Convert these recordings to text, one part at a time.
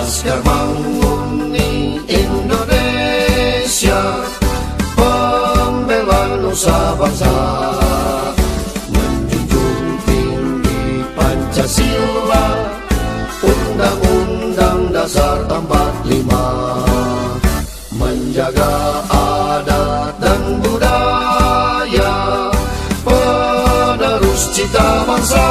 Laskar Manguni Indonesia, pembela nusa bangsa, menjunjung tinggi Pancasila, Undang-Undang Dasar 45, menjaga adat dan budaya, penerus cita bangsa,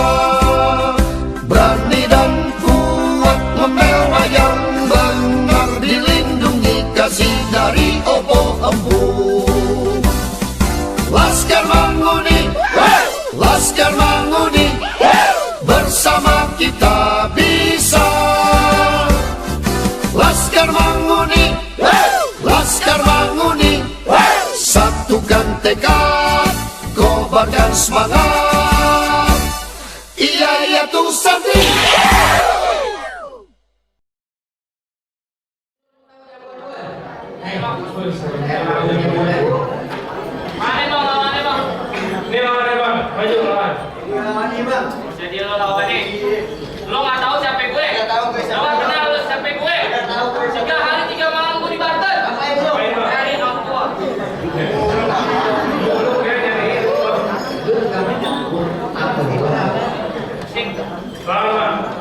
berani dan kuat membela yang benar, dilindungi kasih dari opo empu. Laskar Manguni, Laskar Manguni, bersama kita bisa. Laskar Manguni, Laskar Manguni, satukan tekad, kobarkan semangat. Iya iya tuh santri. Maju lawan. Jadi lo lawan nih. Lo nggak tahu siapa gue? Nggak tahu gue siapa. Lo nggak kenal lo siapa gue? Nggak tahu gue siapa. 3 hari 3 malam gue di Banten. Ngapain lo? Dari Papua. Sing. Selamat.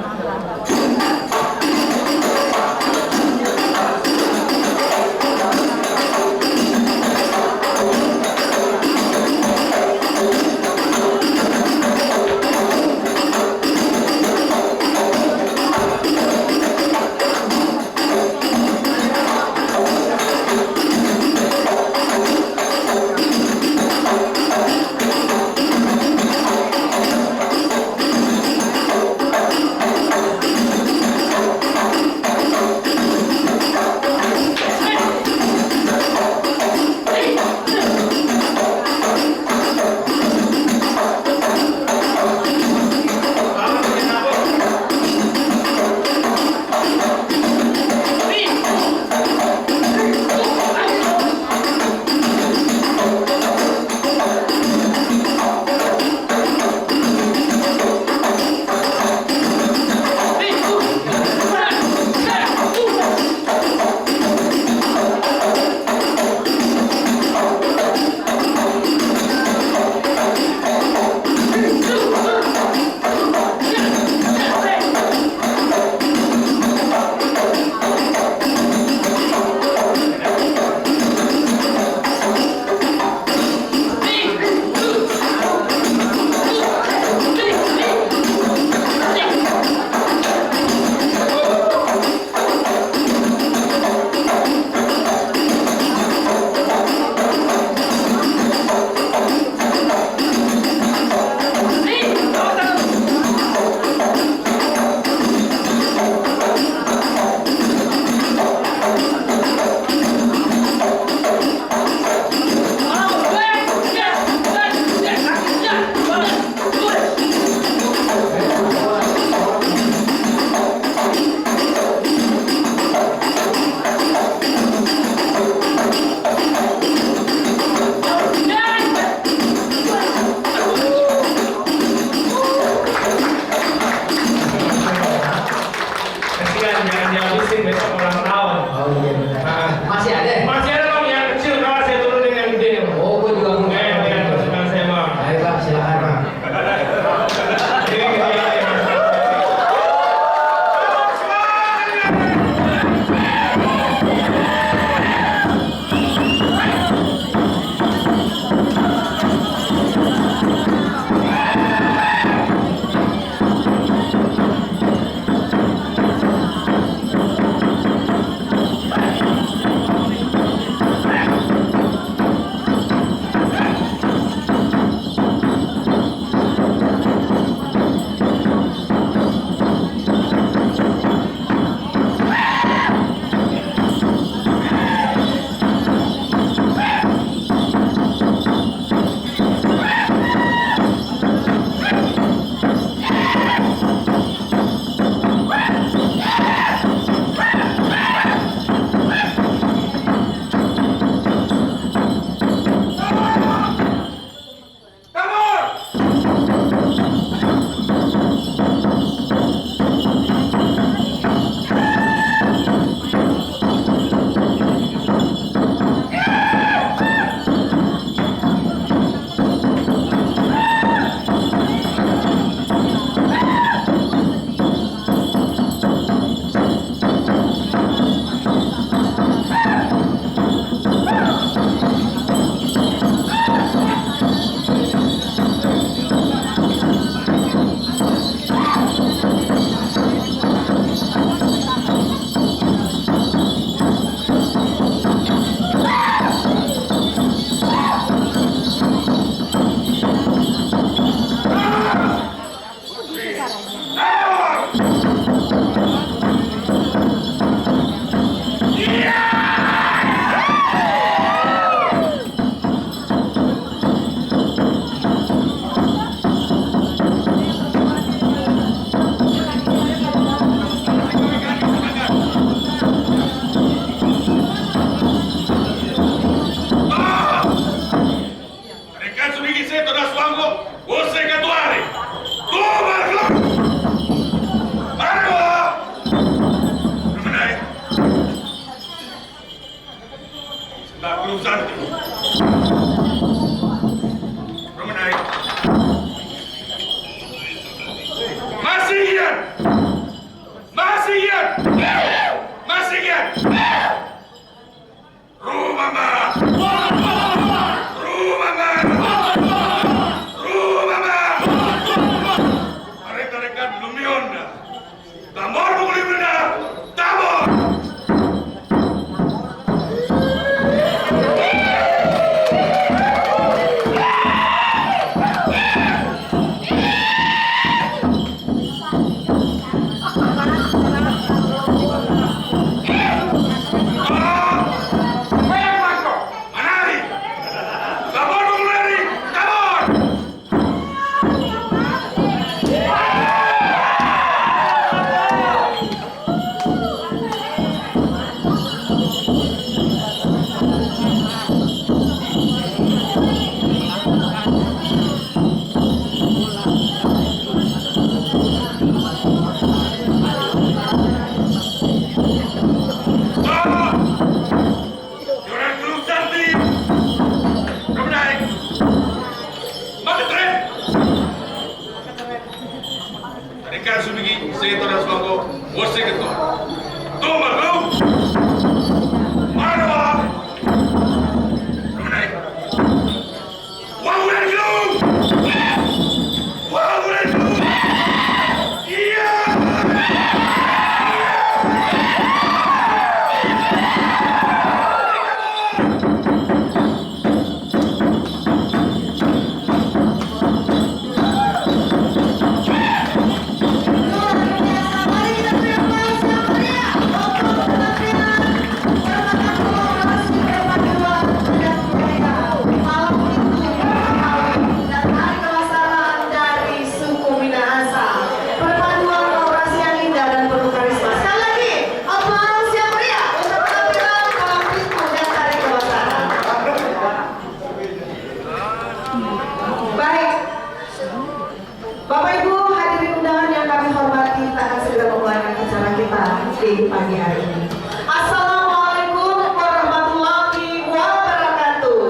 pagi hari ini. Assalamualaikum warahmatullahi wabarakatuh.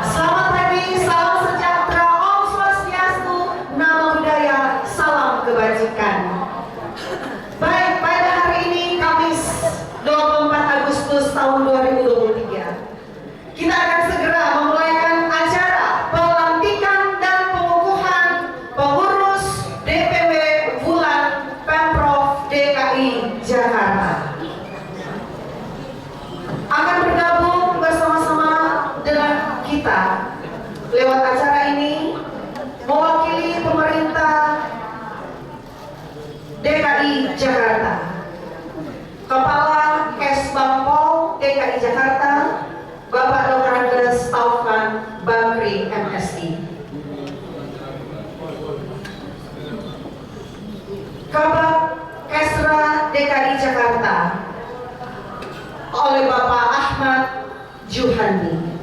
Selamat pagi, salam sejahtera, Om Swastiastu, Namo Buddhaya, salam kebajikan. Baik, pada hari ini Kamis 24 Agustus tahun 2023, kita akan segera memulaikan acara pelantikan dan pengukuhan pengurus DPW Wulan Pemprov DKI Jakarta. Akan bergabung bersama-sama dengan kita lewat acara ini mewakili pemerintah DKI Jakarta, Kepala Kesbangpol DKI Jakarta, Bapak Dr. Andes Taufan Bakri MSI, Kabak Kesra DKI Jakarta oleh Bapak Ahmad Juhani,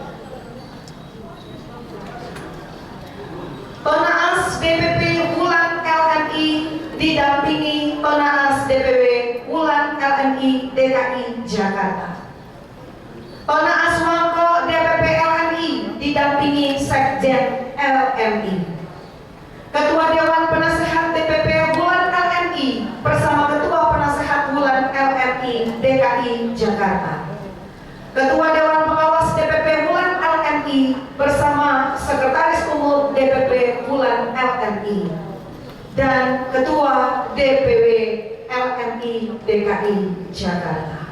Tonaas DPP Wulan LMI didampingi Tonaas DPW Wulan LMI DKI Jakarta, Tonaas Mangko DPP LMI didampingi Sekjen LMI, Ketua Dewan Penasehat DPP Wulan LMI bersama Ketua Penasehat Wulan LMI DKI Jakarta, Ketua Dewan Pengawas DPP Wulan LMI bersama Sekretaris Umum DPP Wulan LMI, dan Ketua DPW LMI DKI Jakarta.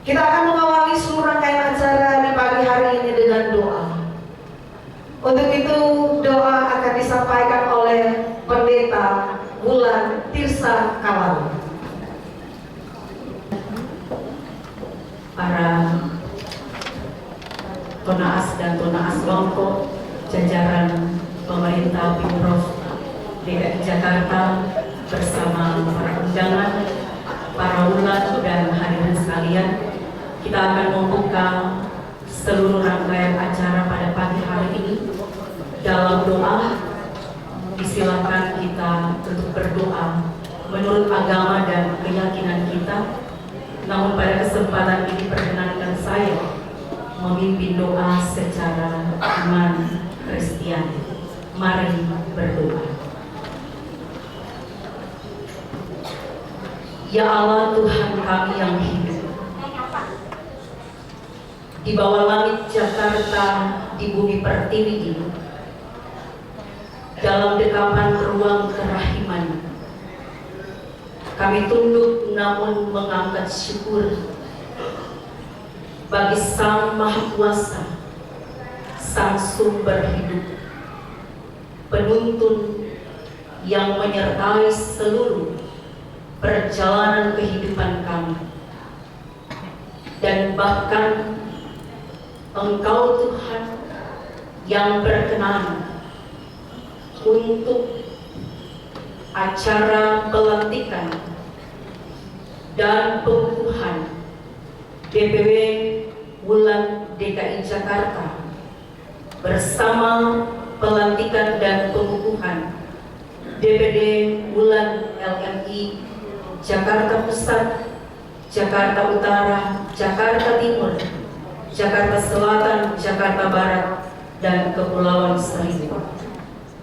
Kita akan mengawali seluruh rangkaian acara di pagi hari ini dengan doa. Untuk itu, doa akan disampaikan oleh Pendeta Wulan Tirsa Kawalu. Para Tonaas dan Tonaas Mangko, jajaran pemerintah Pemprov DKI Jakarta bersama para undangan, para wulan dan hadirin sekalian, kita akan membuka seluruh rangkaian acara pada pagi hari ini dalam doa. Disilakan kita untuk berdoa menurut agama dan keyakinan kita. Namun pada kesempatan ini perkenankan saya memimpin doa secara iman Kristiani. Mari berdoa. Ya Allah, Tuhan kami yang hidup, di bawah langit Jakarta, di bumi pertiwi ini, dalam dekapan ruang kerahiman, kami tunduk namun mengangkat syukur bagi Sang Maha Kuasa, Sang Sumber Hidup, penuntun yang menyertai seluruh perjalanan kehidupan kami, dan bahkan Engkau Tuhan yang berkenan untuk acara pelantikan dan pengukuhan DPW Wulan DKI Jakarta bersama pelantikan dan pengukuhan DPD Wulan LMI Jakarta Pusat, Jakarta Utara, Jakarta Timur, Jakarta Selatan, Jakarta Barat, dan Kepulauan Seribu.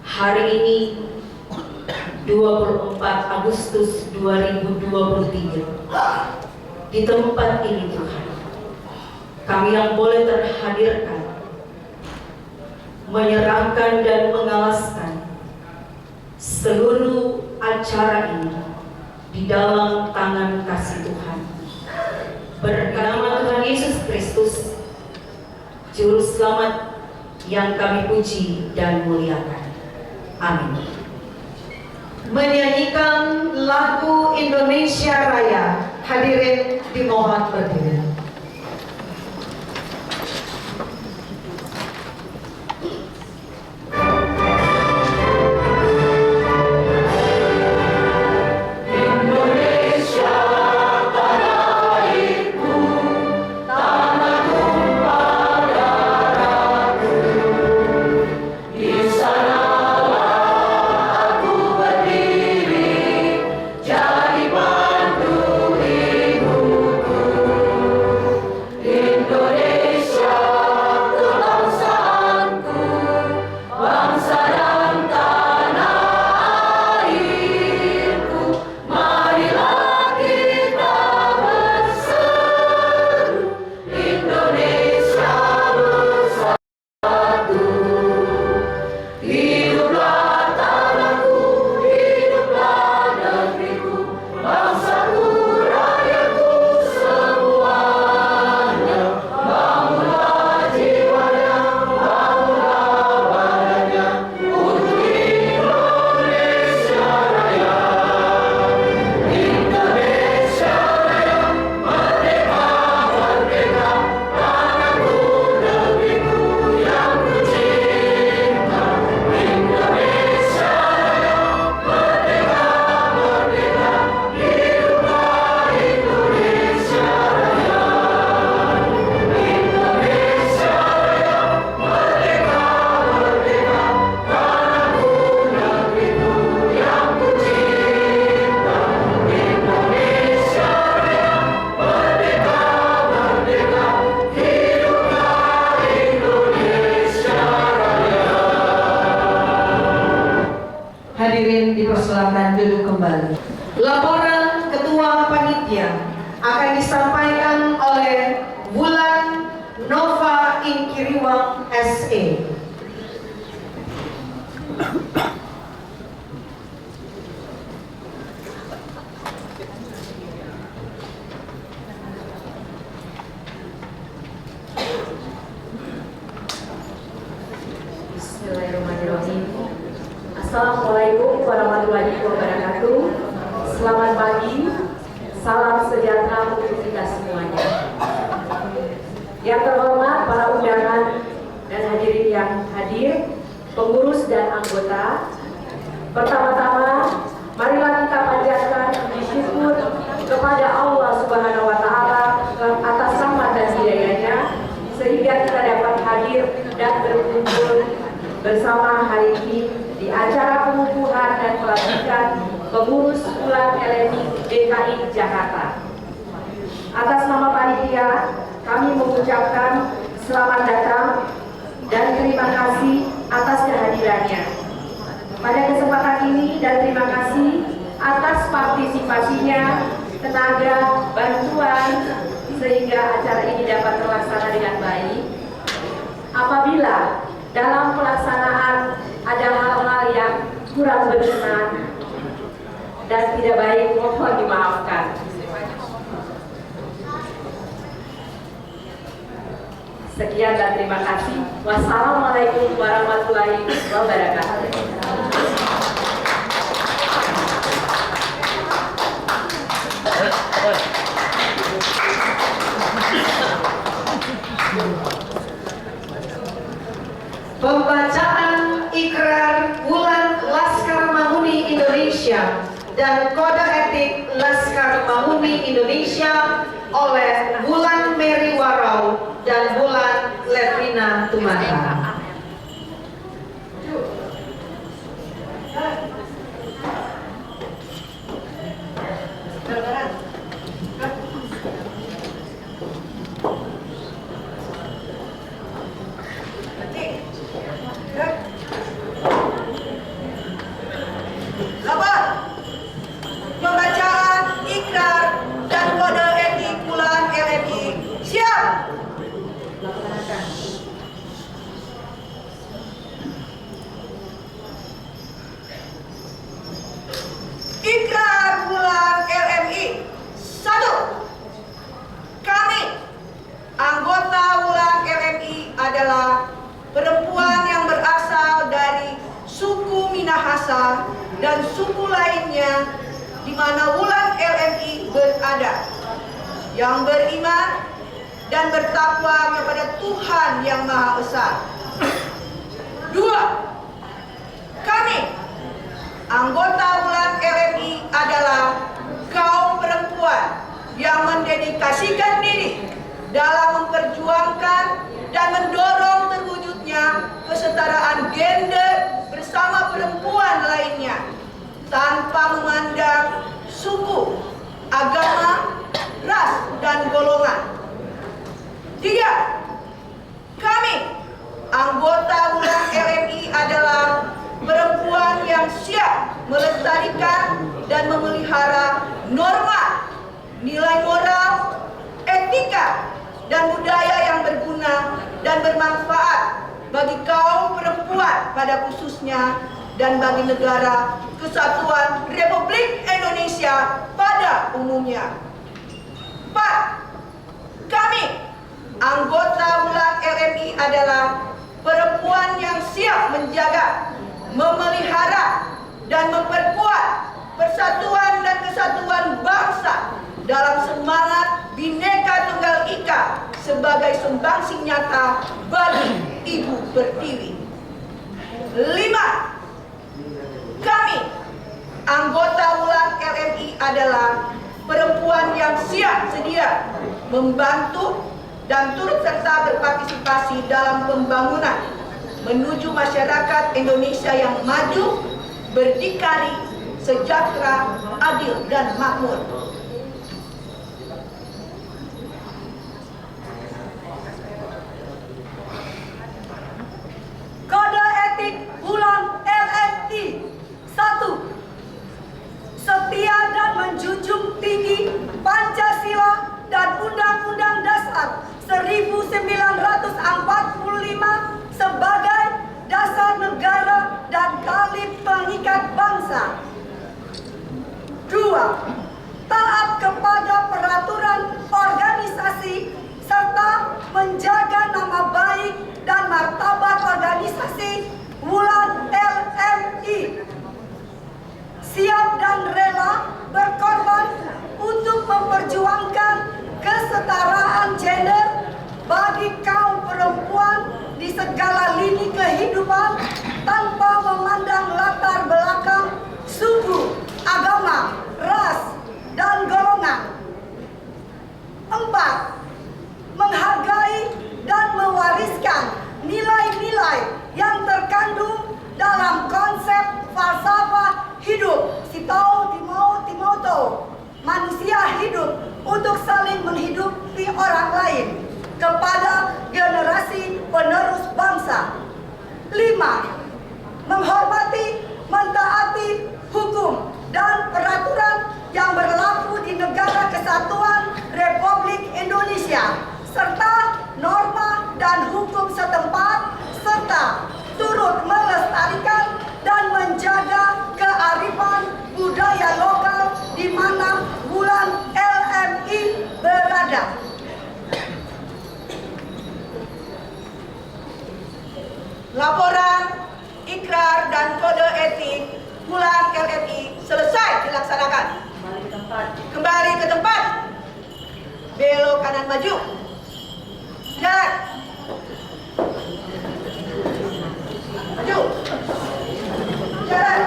Hari ini 24 Agustus 2023, di tempat ini Tuhan, kami yang boleh terhadirkan, menyerahkan dan mengalaskan seluruh acara ini di dalam tangan kasih Tuhan. Bernama Tuhan Yesus Kristus, Juru Selamat yang kami puji dan muliakan. Amin. Menyanyikan lagu Indonesia Raya, hadirin dimohon berdiri. Di sanalah aku Assalamualaikum warahmatullahi wabarakatuh. Selamat pagi, salam sejahtera untuk kita semuanya. Yang terhormat para undangan dan hadirin yang hadir, pengurus dan anggota. Pertama-tama, marilah kita panjatkan puji syukur kepada Allah Subhanahu wa Ta'ala atas rahmat dan hidayahnya, sehingga kita dapat hadir dan berkumpul bersama hari ini di acara pengukuhan dan pelantikan pengurus Wulan LMI DKI Jakarta. Atas nama panitia, kami mengucapkan selamat datang dan terima kasih atas kehadirannya pada kesempatan ini, dan terima kasih atas partisipasinya, tenaga, bantuan, sehingga acara ini dapat terlaksana dengan baik. Apabila dalam pelaksanaan ada hal-hal yang kurang berkenan dan tidak baik, mohon dimaafkan. Sekian dan terima kasih. Wassalamualaikum warahmatullahi wabarakatuh. Pembacaan ikrar Wulan Laskar Mahmuni Indonesia dan Kode Etik Laskar Mahmuni Indonesia oleh Wulan Mary Warau dan Wulan Levina Tumata. Pembacaan ikrar dan kode etik Wulan LMI. Siap. Ikrar Wulan LMI. 1. Kami, anggota Wulan LMI, adalah perempuan yang berasal dari suku Minahasa dan suku lainnya di mana Wulan LMI berada, yang beriman dan bertakwa kepada Tuhan yang Maha Esa. 2. Kami, anggota Wulan LMI, adalah kaum perempuan yang mendedikasikan diri dalam memperjuangkan dan mendorong terwujudnya kesetaraan gender bersama perempuan lainnya, tanpa memandang suku, agama, ras, dan golongan. 3. Kami, anggota Wulan LMI, adalah perempuan yang siap melestarikan dan memelihara norma, nilai moral, etika, dan budaya yang berguna dan bermanfaat bagi kaum perempuan pada khususnya dan bagi negara Kesatuan Republik Indonesia pada umumnya. 4. Kami, anggota Wulan LMI, adalah perempuan yang siap menjaga, memelihara, dan memperkuat persatuan dan kesatuan bangsa dalam semangat Bhinneka Tunggal Ika sebagai sumbangsih nyata bagi Ibu Pertiwi. 5. Kami, anggota Wulan LMI, adalah perempuan yang siap sedia membantu dan turut serta berpartisipasi dalam pembangunan menuju masyarakat Indonesia yang maju, berdikari, sejahtera, adil, dan makmur. Kode etik Wulan LMI. 1. Setia dan menjunjung tinggi Pancasila dan Undang-Undang Dasar 1945 sebagai dasar negara dan tali pengikat bangsa. 2. Taat kepada peraturan organisasi serta menjaga nama baik dan martabat organisasi Wulan LMI. kehidupan tanpa memandang latar belakang, suku, agama, ras, dan golongan. 4. Menghargai dan mewariskan nilai-nilai yang terkandung dalam konsep falsafah hidup Cito Timoto, manusia hidup untuk saling menghidupi orang lain kepada generasi penerus bangsa. 5. Menghormati, mentaati hukum dan peraturan yang berlaku di Negara Kesatuan Republik Indonesia serta norma dan hukum setempat, serta turut melestarikan dan menjaga kearifan budaya lokal di mana bulan LMI berada. Laporan, ikrar, dan kode etik bulan LMI selesai dilaksanakan. Kembali ke tempat. Belok kanan maju. Jalan. Maju. Jalan.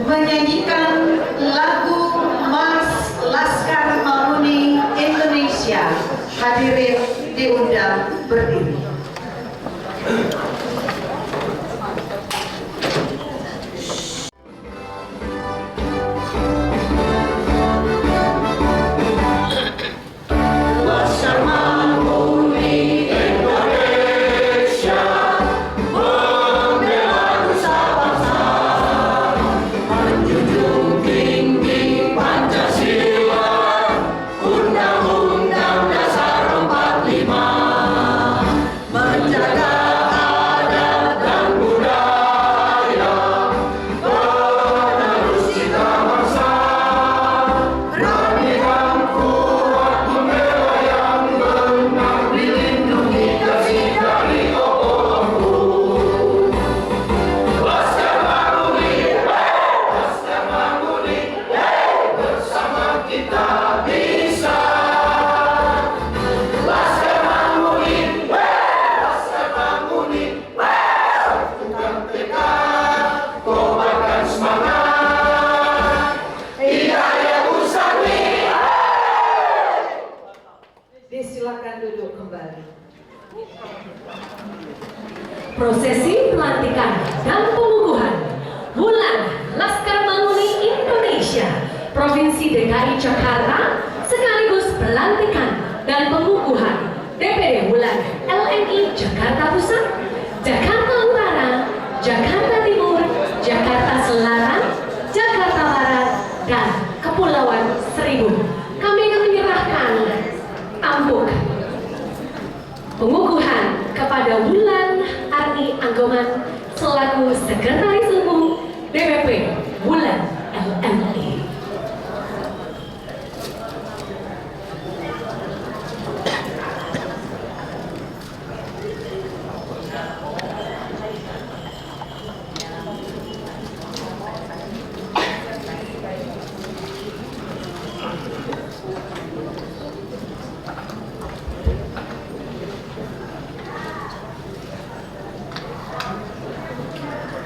Menyanyikan lagu Mars Laskar Mahmuni Indonesia. Hadirin diundang berdiri. Silakan duduk kembali. Prosesi pelantikan dan pengukuhan Bulan Laskar Mahmuni Indonesia Provinsi DKI Jakarta sekaligus pelantikan dan pengukuhan DPD Bulan LNI Jakarta Pusat, Jakarta Utara, Jakarta Timur, Jakarta Selatan, Jakarta Barat, dan Kepulauan Seribu. Kami akan menyerahkan tampuk pengukuhan kepada Wulan Arni Anggoman selaku Sekretaris Umum DPP Wulan LMI.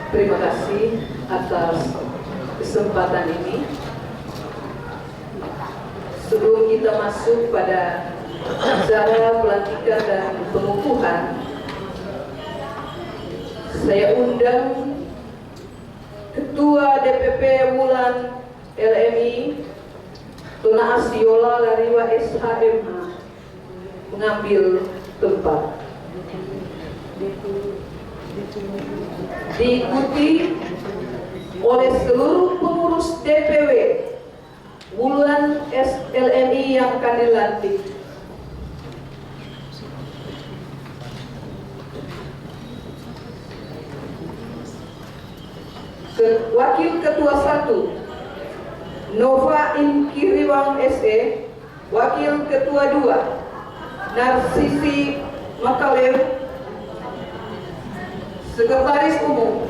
Terima kasih atas kesempatan ini. Sebelum kita masuk pada acara pelantikan dan pengukuhan, saya undang Ketua DPP Wulan LMI Tuna Asyola Lariwa SHMH mengambil tempat. Diikuti oleh seluruh pengurus DPW Wulan LMI yang akan dilantik. Wakil Ketua 1 Nova Inkiriwang SE, Wakil Ketua 2 Narsisi Makalew, Sekretaris Umum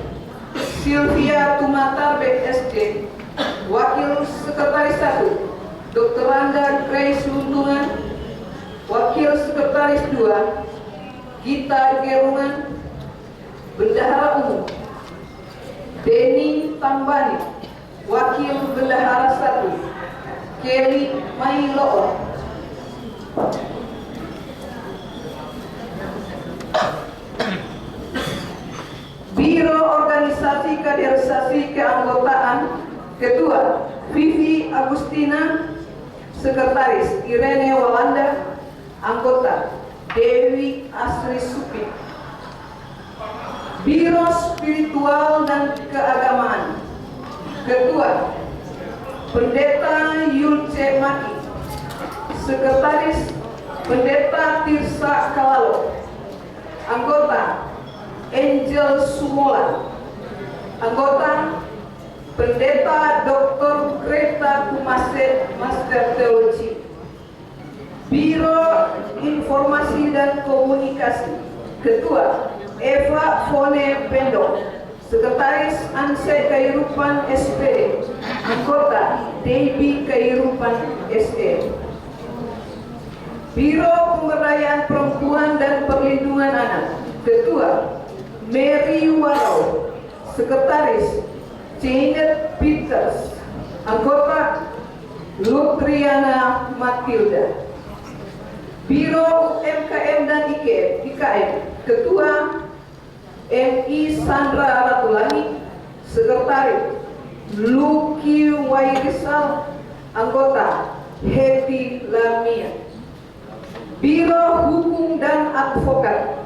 Sylvia Tumatar BSD, Wakil Sekretaris 1 Dr. Rangga Grace Luntungan, Wakil Sekretaris 2 Gita Gerungan, Bendahara Umum Denny Tambani, Wakil Bendahara 1 Kelly Mailoo. Biro Organisasi Kaderisasi Keanggotaan Ketua Vivi Agustina, Sekretaris Irene Walanda, Anggota Dewi Asri Supi. Biro Spiritual dan Keagamaan Ketua Pendeta Yulce Maki, Sekretaris Pendeta Tirsa Kalalo, Anggota Angel Sumola, Anggota Pendeta Dr. Greta Kumase, Master Teologi. Biro Informasi dan Komunikasi Ketua Eva Fone Pendo, Sekretaris Anse Kairupan SPD, Anggota Debbie Kairupan SE. Biro Pemberdayaan Perempuan dan Perlindungan Anak Ketua Mary Warau, Sekretaris Janet Peters, Anggota Lutriana Matilda. Biro UMKM dan IKM Ketua MI Sandra Ratulangi, Sekretaris Luki Wairisal, Anggota Happy Lamia. Biro Hukum dan Advokat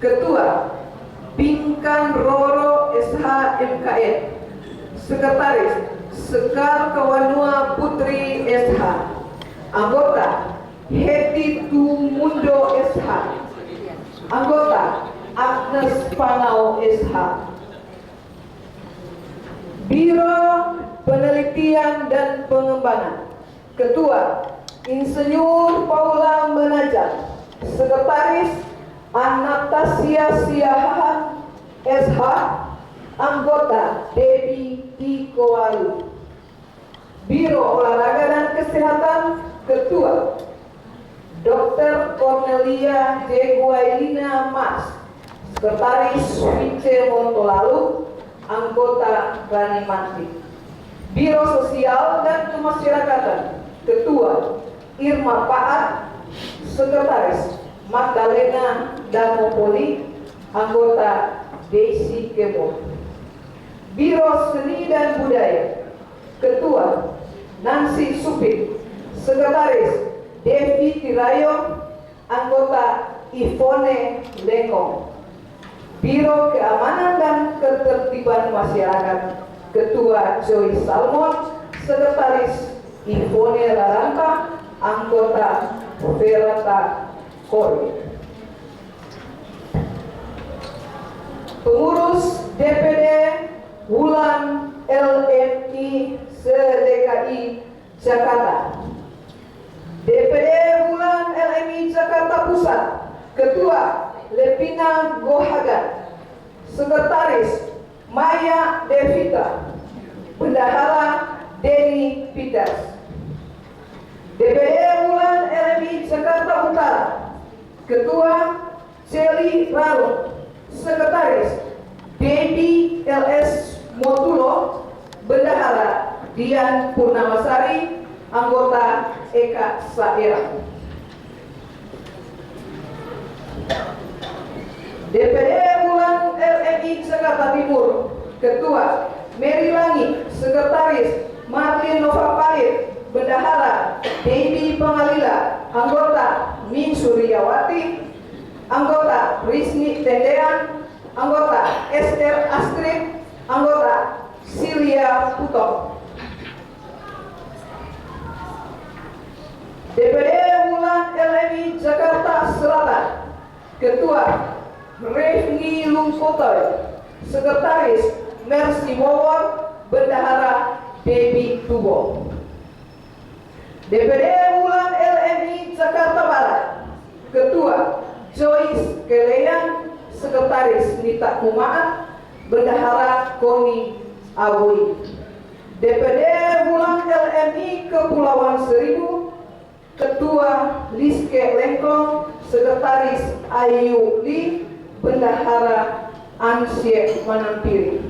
Ketua Bingkan Roro SH MKN, Sekretaris Sekar Kawanua Putri SH, Anggota Heti Tumundo SH, Anggota Agnes Panau SH. Biro Penelitian dan Pengembangan Ketua Insinyur Paula Menajat, Sekretaris Anastasia Siahaan SH, Anggota Debbie Tikoalu. Biro Olahraga dan Kesehatan Ketua Dr. Cornelia Jeguailina Mas, Sekretaris Vince Montolalu, Anggota Rani Manti. Biro Sosial dan Kemasyarakatan Ketua Irma Paat, Sekretaris Magdalena Damopoli, Anggota Desi Kemo. Biro Seni dan Budaya Ketua Nancy Supik, Sekretaris Devi Tirayon, Anggota Ivone Lengkong. Biro Keamanan dan Ketertiban Masyarakat Ketua Joy Salmon, Sekretaris Ivone Laranta, Anggota Verata Kori. Pengurus DPD Wulan LMI se-DKI Jakarta. DPD Wulan LMI Jakarta Pusat Ketua Lepina Gohagan, Sekretaris Maya Devita, Bendahara Denny Peters. DPD Wulan LMI Jakarta Utara Ketua Celi Rarung, Sekretaris Dedi LS Motulo, Bendahara Dian Purnamasari, Anggota Eka Saira. DPD Wulan LMI Jakarta Timur Ketua Mary Langi, Sekretaris Marlin Nova Pahit, Bendahara Debbie Pangalila, Anggota Min Suryawati, Anggota Rizni Tendean, Anggota Esther Astrid, Anggota Silia Putong. DPD Wulan LMI Jakarta Selatan Ketua Revni Lungkotoy, Sekretaris Mercy Mowar, Bendahara Debbie Tubo. DPD Wulan LMI Jakarta Barat Ketua Joyce Keleyan, Sekretaris Nita Kumaat, Bendahara Koni Abui. DPD Wulan LMI Kepulauan Seribu, Ketua Liske Lengkong, Sekretaris Ayu Li, Bendahara Ansye Manampiri.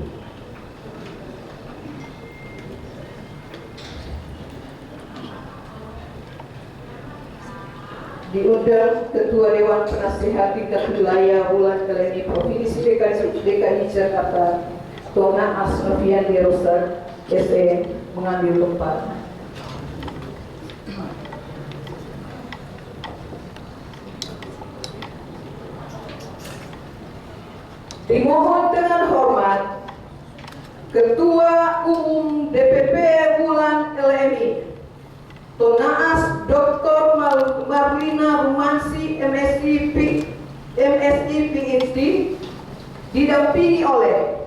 Diundang Ketua Dewan Penasehat Tingkat Wilayah Wulan LMI Provinsi DKI Jakarta, Tona Asnovian Derosa, SE, mengambil tempat. Dimohon dengan hormat Ketua Umum DPP Wulan LMI, Tonaas Dr. Marlina Rumansi MSI PhD, didampingi oleh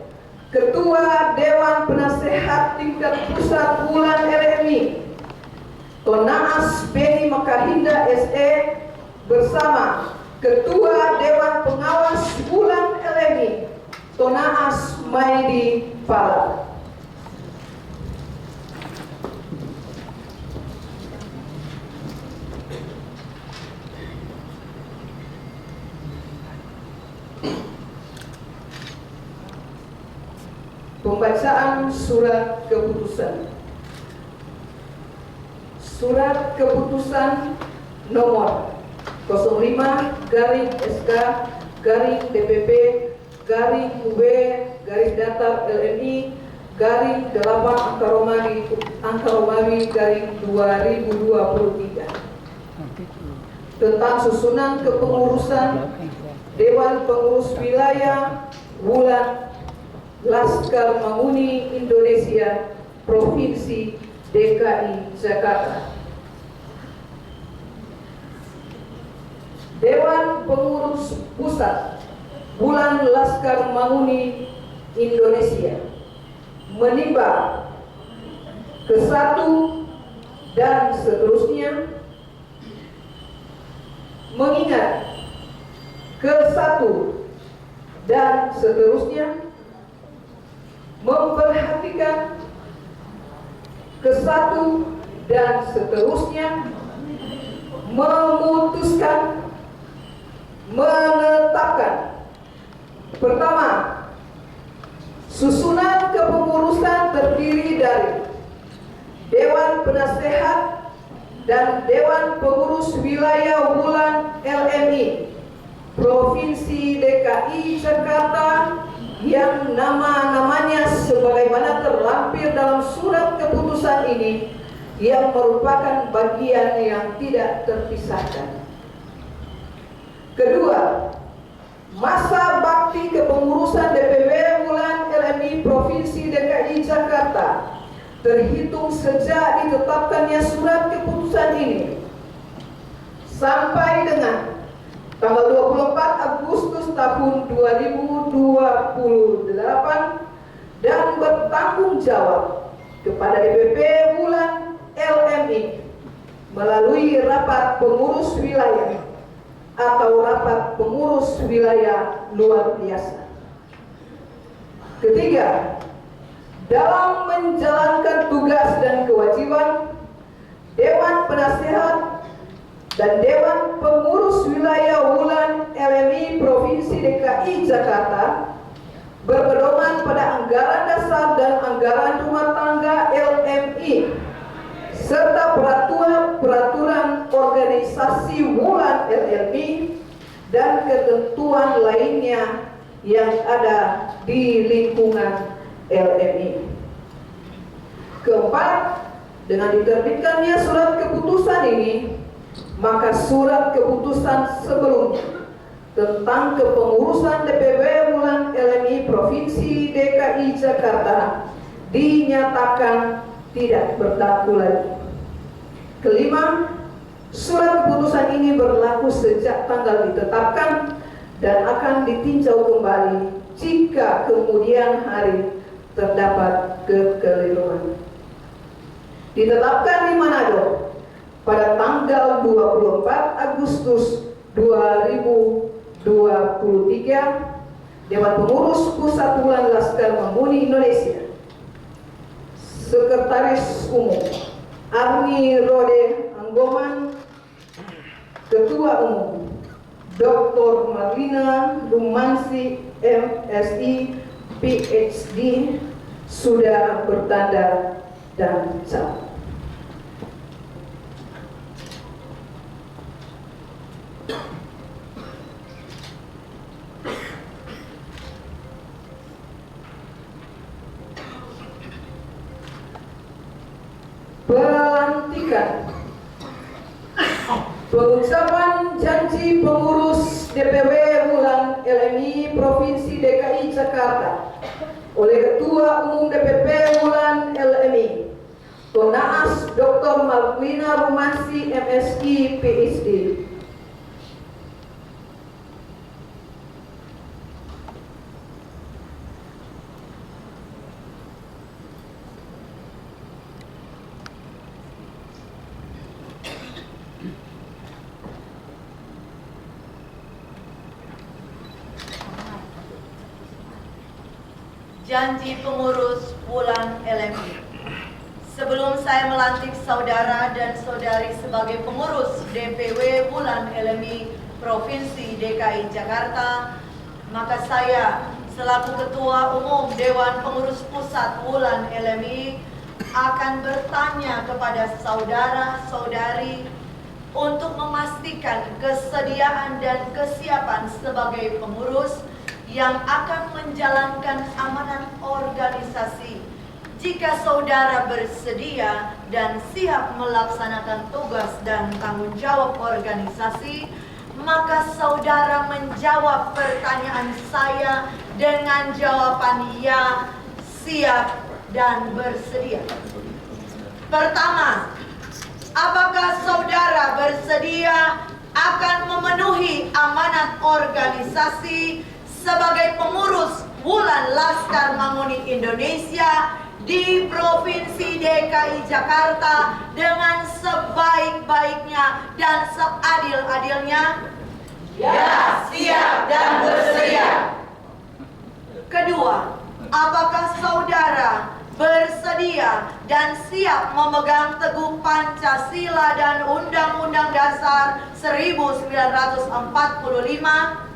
Ketua Dewan Penasehat Tingkat Pusat Wulan LMI, Tonaas Beni Makahinda SE, bersama Ketua Dewan Pengawas Wulan LMI, Tonaas Maidi Pala. Pembacaan surat keputusan. Surat keputusan nomor 05-SP-DPP-8-Angka-2023 tentang susunan kepengurusan Dewan Pengurus Wilayah Wulan Laskar Manguni Indonesia Provinsi DKI Jakarta. Dewan Pengurus Pusat Wulan Laskar Manguni Indonesia menimbang ke satu dan seterusnya, mengingat ke satu dan seterusnya, memperhatikan ke satu dan seterusnya, memutuskan, menetapkan. Pertama, susunan kepengurusan terdiri dari Dewan Penasehat dan Dewan Pengurus Wilayah Wulan LMI Provinsi DKI Jakarta yang nama-namanya sebagaimana terlampir dalam surat keputusan ini, yang merupakan bagian yang tidak terpisahkan. Kedua, masa bakti kepengurusan DPW Wulan LMI Provinsi DKI Jakarta terhitung sejak ditetapkannya surat keputusan ini sampai dengan tanggal 24 Agustus tahun 2028 dan bertanggung jawab kepada DPP Wulan LMI melalui rapat pengurus wilayah atau rapat pengurus wilayah luar biasa. Ketiga, dalam menjalankan tugas dan kewajiban Dewan Penasehat dan Dewan Pengurus Wilayah Wulan LMI Provinsi DKI Jakarta berpedoman pada anggaran dasar dan anggaran rumah tangga LMI serta peraturan organisasi Wulan LMI dan ketentuan lainnya yang ada di lingkungan LMI. Keempat, dengan diterbitkannya surat keputusan ini, maka surat keputusan sebelumnya tentang kepengurusan DPW Wulan LMI Provinsi DKI Jakarta dinyatakan tidak berlaku lagi. Kelima, surat keputusan ini berlaku sejak tanggal ditetapkan dan akan ditinjau kembali jika kemudian hari terdapat kekeliruan. Ditetapkan di Manado pada tanggal 24 Agustus 2023 Dewan Pengurus Pusat Wulan Laskar Manguni Indonesia. Sekretaris Umum Arni Rode Anggoman. Ketua Umum Dr. Marlina Lumansi MSI PhD sudah bertanda dan cap. Pelantikan. Pengucapan janji pengurus DPW Wulan LMI Provinsi DKI Jakarta oleh Ketua Umum DPP Wulan LMI Tonaas Dr. Marlina Lumansi MSI PhD. Janji pengurus Wulan LMI. Sebelum saya melantik saudara dan saudari sebagai pengurus DPW Wulan LMI Provinsi DKI Jakarta, maka saya selaku Ketua Umum Dewan Pengurus Pusat Wulan LMI akan bertanya kepada saudara-saudari untuk memastikan kesediaan dan kesiapan sebagai pengurus yang akan menjalankan amanat organisasi. Jika saudara bersedia dan siap melaksanakan tugas dan tanggung jawab organisasi, maka saudara menjawab pertanyaan saya dengan jawaban ya, siap, dan bersedia. Pertama, apakah saudara bersedia akan memenuhi amanat organisasi sebagai pengurus Wulan Laskar Manguni Indonesia di Provinsi DKI Jakarta dengan sebaik-baiknya dan seadil-adilnya? Ya, siap dan bersedia. Kedua, apakah saudara bersedia dan siap memegang teguh Pancasila dan Undang-Undang Dasar 1945?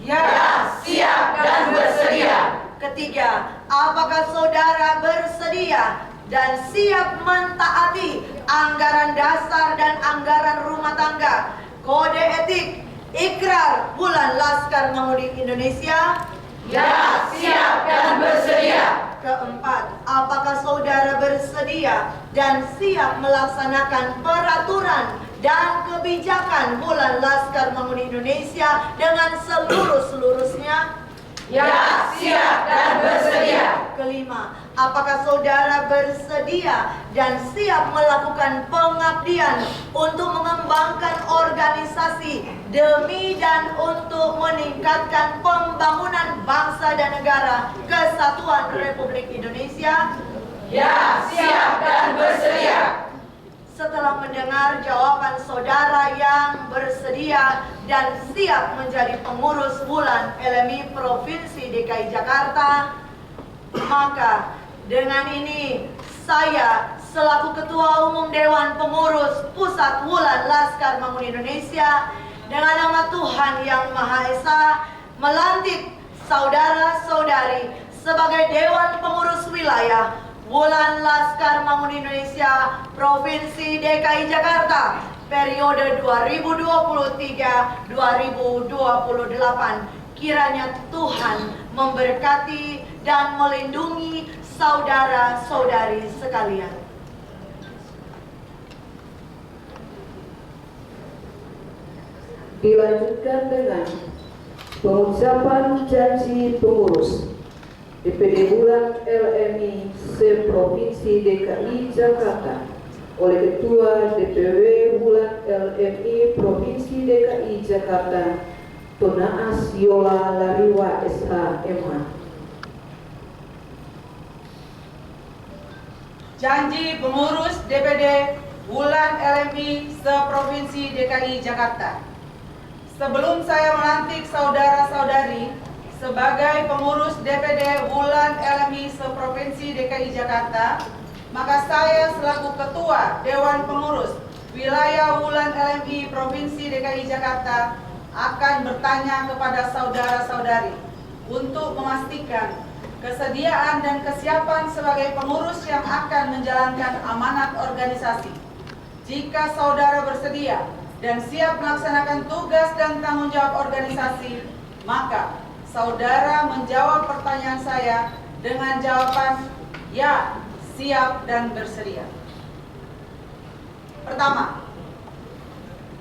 Ya, siap dan bersedia. Ketiga, apakah saudara bersedia dan siap mentaati anggaran dasar dan anggaran rumah tangga, kode etik, ikrar Wulan Laskar Manguni Indonesia? Ya, siap dan bersedia. Keempat, apakah saudara bersedia dan siap melaksanakan peraturan dan kebijakan Wulan Laskar Manguni Indonesia dengan seluruh-seluruhnya? Ya, siap dan bersedia. Kelima, apakah saudara bersedia dan siap melakukan pengabdian untuk mengembangkan organisasi demi dan untuk meningkatkan pembangunan bangsa dan negara Kesatuan Republik Indonesia? Ya, siap dan bersedia. Setelah mendengar jawaban saudara yang bersedia dan siap menjadi pengurus Wulan LMI Provinsi DKI Jakarta, maka dengan ini saya selaku Ketua Umum Dewan Pengurus Pusat Wulan Laskar Manguni Indonesia dengan nama Tuhan Yang Maha Esa melantik saudara-saudari sebagai Dewan Pengurus Wilayah Wulan Laskar Manguni Indonesia Provinsi DKI Jakarta periode 2023-2028. Kiranya Tuhan memberkati dan melindungi saudara-saudari sekalian. Dilanjutkan dengan pengucapan janji pengurus DPD Wulan LMI se-Provinsi DKI Jakarta oleh Ketua DPW Wulan LMI Provinsi DKI Jakarta Tonaas Yola Lariwa SH MH. Janji pengurus DPD Wulan LMI se-Provinsi DKI Jakarta. Sebelum saya melantik saudara-saudari sebagai pengurus DPD Wulan LMI seprovinsi DKI Jakarta, maka saya selaku Ketua Dewan Pengurus Wilayah Wulan LMI Provinsi DKI Jakarta akan bertanya kepada saudara-saudari untuk memastikan kesediaan dan kesiapan sebagai pengurus yang akan menjalankan amanat organisasi. Jika saudara bersedia dan siap melaksanakan tugas dan tanggung jawab organisasi, maka saudara menjawab pertanyaan saya dengan jawaban ya, siap dan bersedia. Pertama,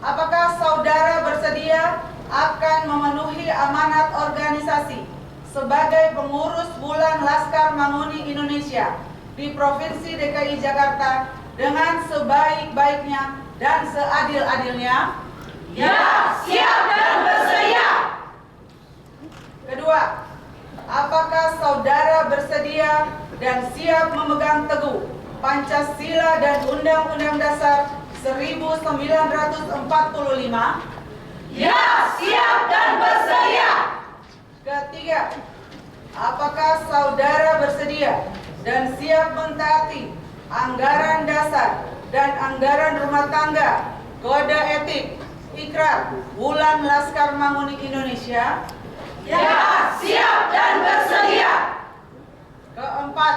apakah saudara bersedia akan memenuhi amanat organisasi sebagai pengurus Wulan Laskar Manguni Indonesia di Provinsi DKI Jakarta dengan sebaik-baiknya dan seadil-adilnya? Ya, siap dan bersedia. Kedua, apakah saudara bersedia dan siap memegang teguh Pancasila dan Undang-Undang Dasar 1945? Ya, siap dan bersedia. Ketiga, apakah saudara bersedia dan siap mentaati anggaran dasar dan anggaran rumah tangga, kode etik, ikrar Wulan Laskar Manguni Indonesia? Ya, siap dan bersedia. Keempat,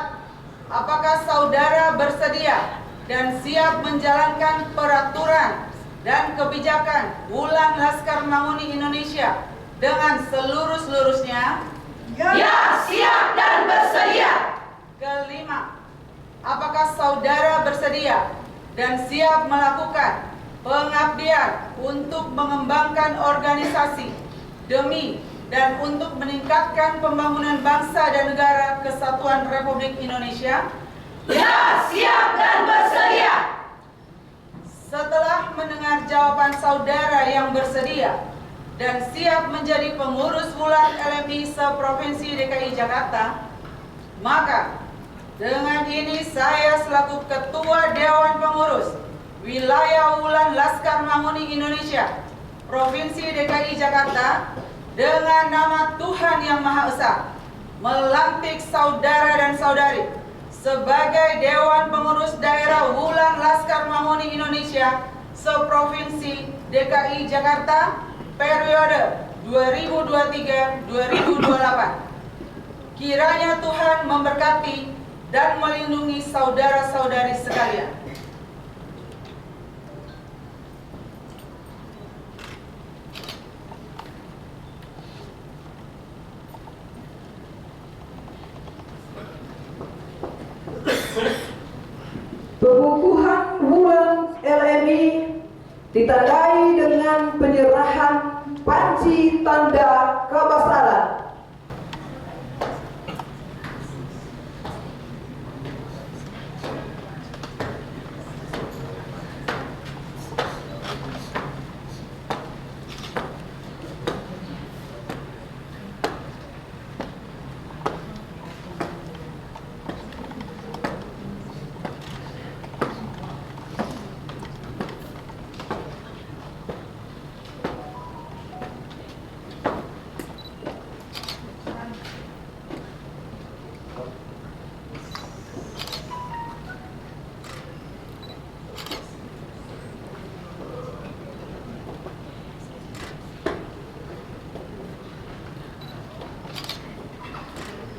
apakah saudara bersedia dan siap menjalankan peraturan dan kebijakan Wulan Laskar Manguni Indonesia dengan seluruh-seluruhnya? Ya, siap dan bersedia. Kelima, apakah saudara bersedia dan siap melakukan pengabdian untuk mengembangkan organisasi demi dan untuk meningkatkan pembangunan bangsa dan negara Kesatuan Republik Indonesia? Ya, siap dan bersedia. Setelah mendengar jawaban saudara yang bersedia dan siap menjadi pengurus Wulan LMI seprovinsi DKI Jakarta, maka dengan ini saya selaku Ketua Dewan Pengurus Wilayah Wulan Laskar Manguni Indonesia Provinsi DKI Jakarta dengan nama Tuhan Yang Maha Esa melantik saudara dan saudari sebagai Dewan Pengurus Daerah Wulan Laskar Manguni Indonesia seprovinsi DKI Jakarta periode 2023-2028. Kiranya Tuhan memberkati dan melindungi saudara-saudari sekalian. Pengukuhan Wulan LMI ditandai dengan penyerahan panci tanda kebesaran.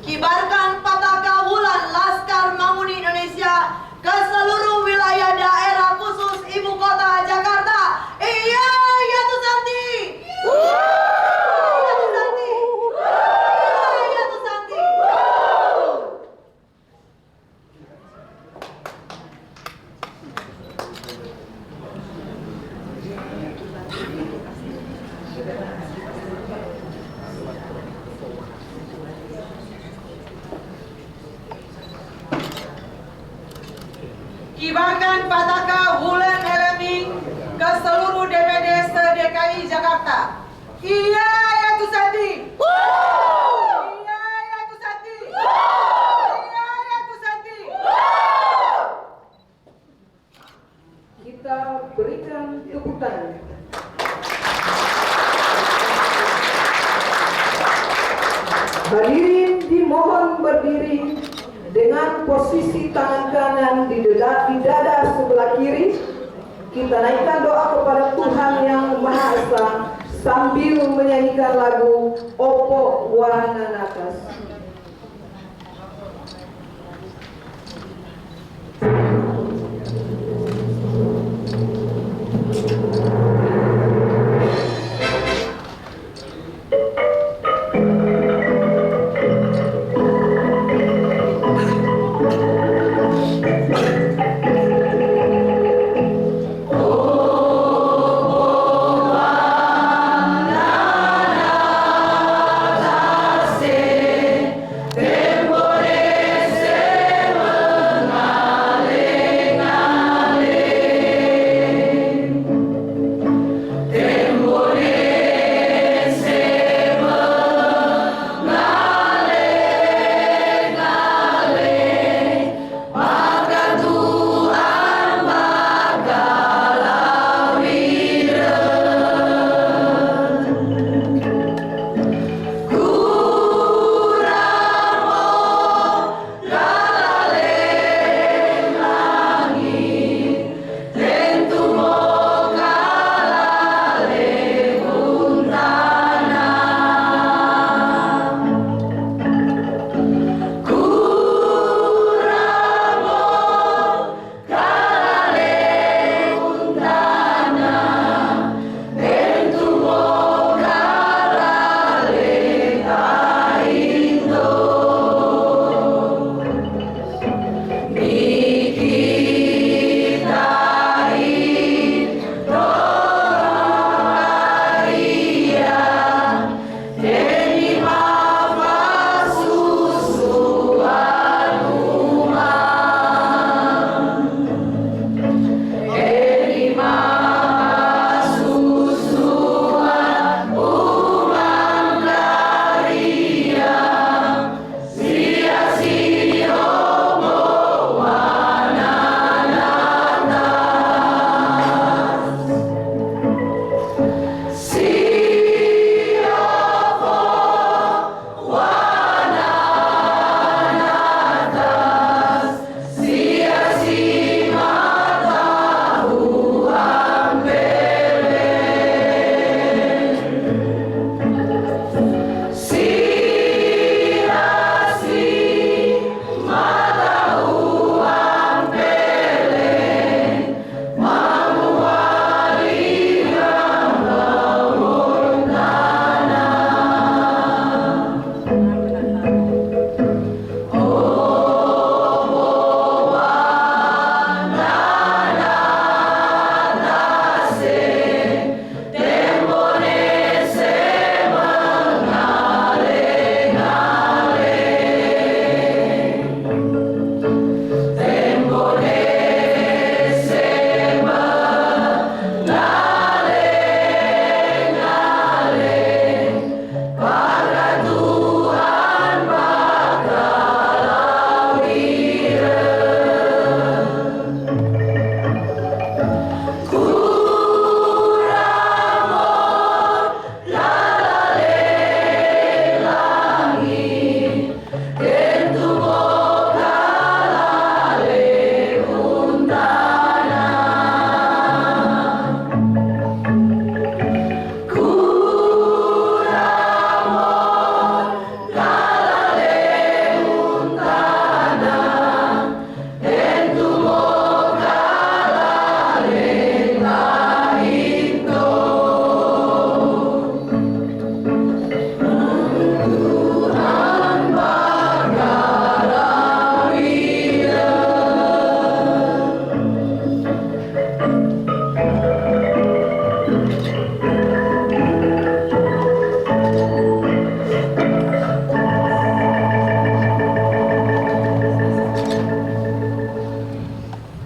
Kibarkan pataha Wulan Laskar Manguni Indonesia ke seluruh wilayah daerah khusus Ibu Kota Jakarta. Iya, ya Tusanti. Iya, ya Tusanti. Iya, ya Tusanti. Kibarkan pataha Wulan LMI ke seluruh DPD se-DKI Jakarta. Iya ya Tusanti. Iya ya Tusanti. Iya ya Tusanti. Kita berikan tepuk tangan. Hadirin dimohon berdiri dengan posisi tangan kanan di dada sebelah kiri. Kita naikkan doa kepada Tuhan Yang Maha Esa sambil menyanyikan lagu Opo Wananakas.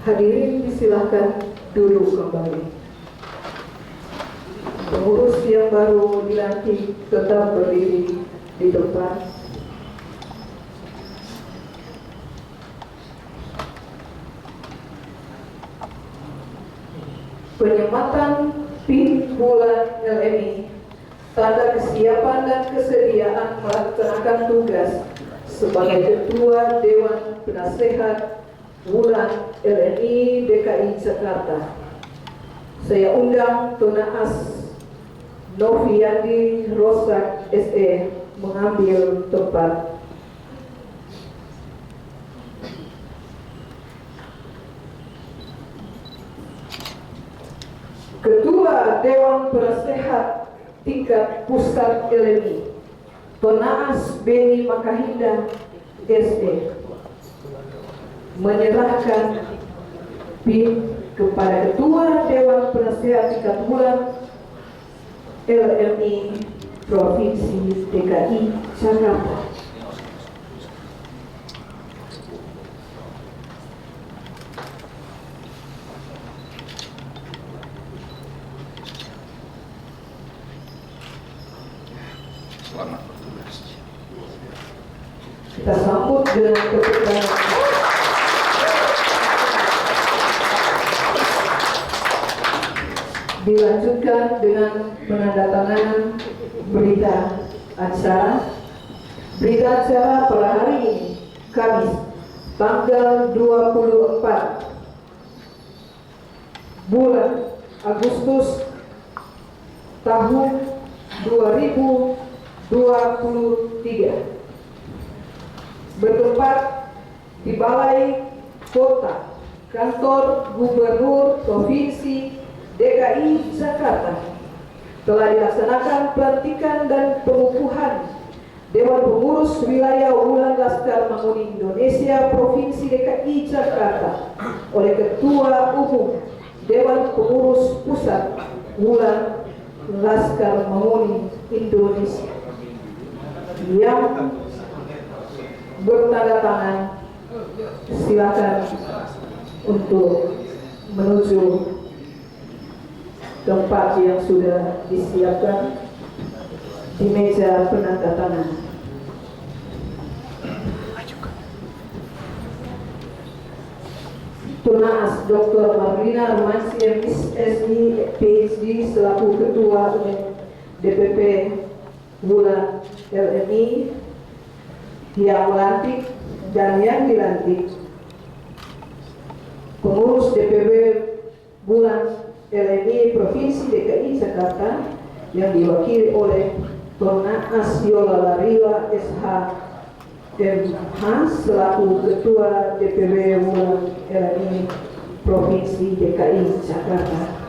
Hadirin disilahkan duduk kembali. Pengurus yang baru dilantik tetap berdiri di depan. Penyematan PIN bulan LMI tanda kesiapan dan kesediaan melaksanakan tugas sebagai Ketua Dewan Penasehat Wulan LNI DKI Jakarta. Saya undang Tuna As Noviandi Rosak SE mengambil tempat. Ketua Dewan Penasehat tingkat pusat LNI Tonaas Beni Makahinda SE menyerahkan PIN kepada Ketua Dewan Penasehat tingkat bulan LNI Provinsi DKI Jakarta. Selamat bertugas. Kita sambut dengan tepuk tangan. Dilanjutkan dengan penandatanganan berita acara. Berita acara pada hari ini, Kamis, tanggal 24 bulan Agustus tahun 2023, bertempat di Balai Kota Kantor Gubernur Provinsi DKI Jakarta. Telah dilaksanakan pelantikan dan pengukuhan Dewan Pengurus Wilayah Wulan Laskar Manguni Indonesia Provinsi DKI Jakarta oleh Ketua Umum Dewan Pengurus Pusat Wulan Laskar Manguni Indonesia yang bertanda tangan. Silakan untuk menuju tempat yang sudah disiapkan di meja penandatanganan. Tunas Dr. Marlina Romansi MSI PhD selaku Ketua Umum DPP Wulan LNI yang melantik dan yang dilantik, pengurus DPP Wulan LNI Provinsi DKI Jakarta yang diwakili oleh Tona Asyola Lariwa SH MH selaku Ketua DPP Wulan LNI Provinsi DKI Jakarta.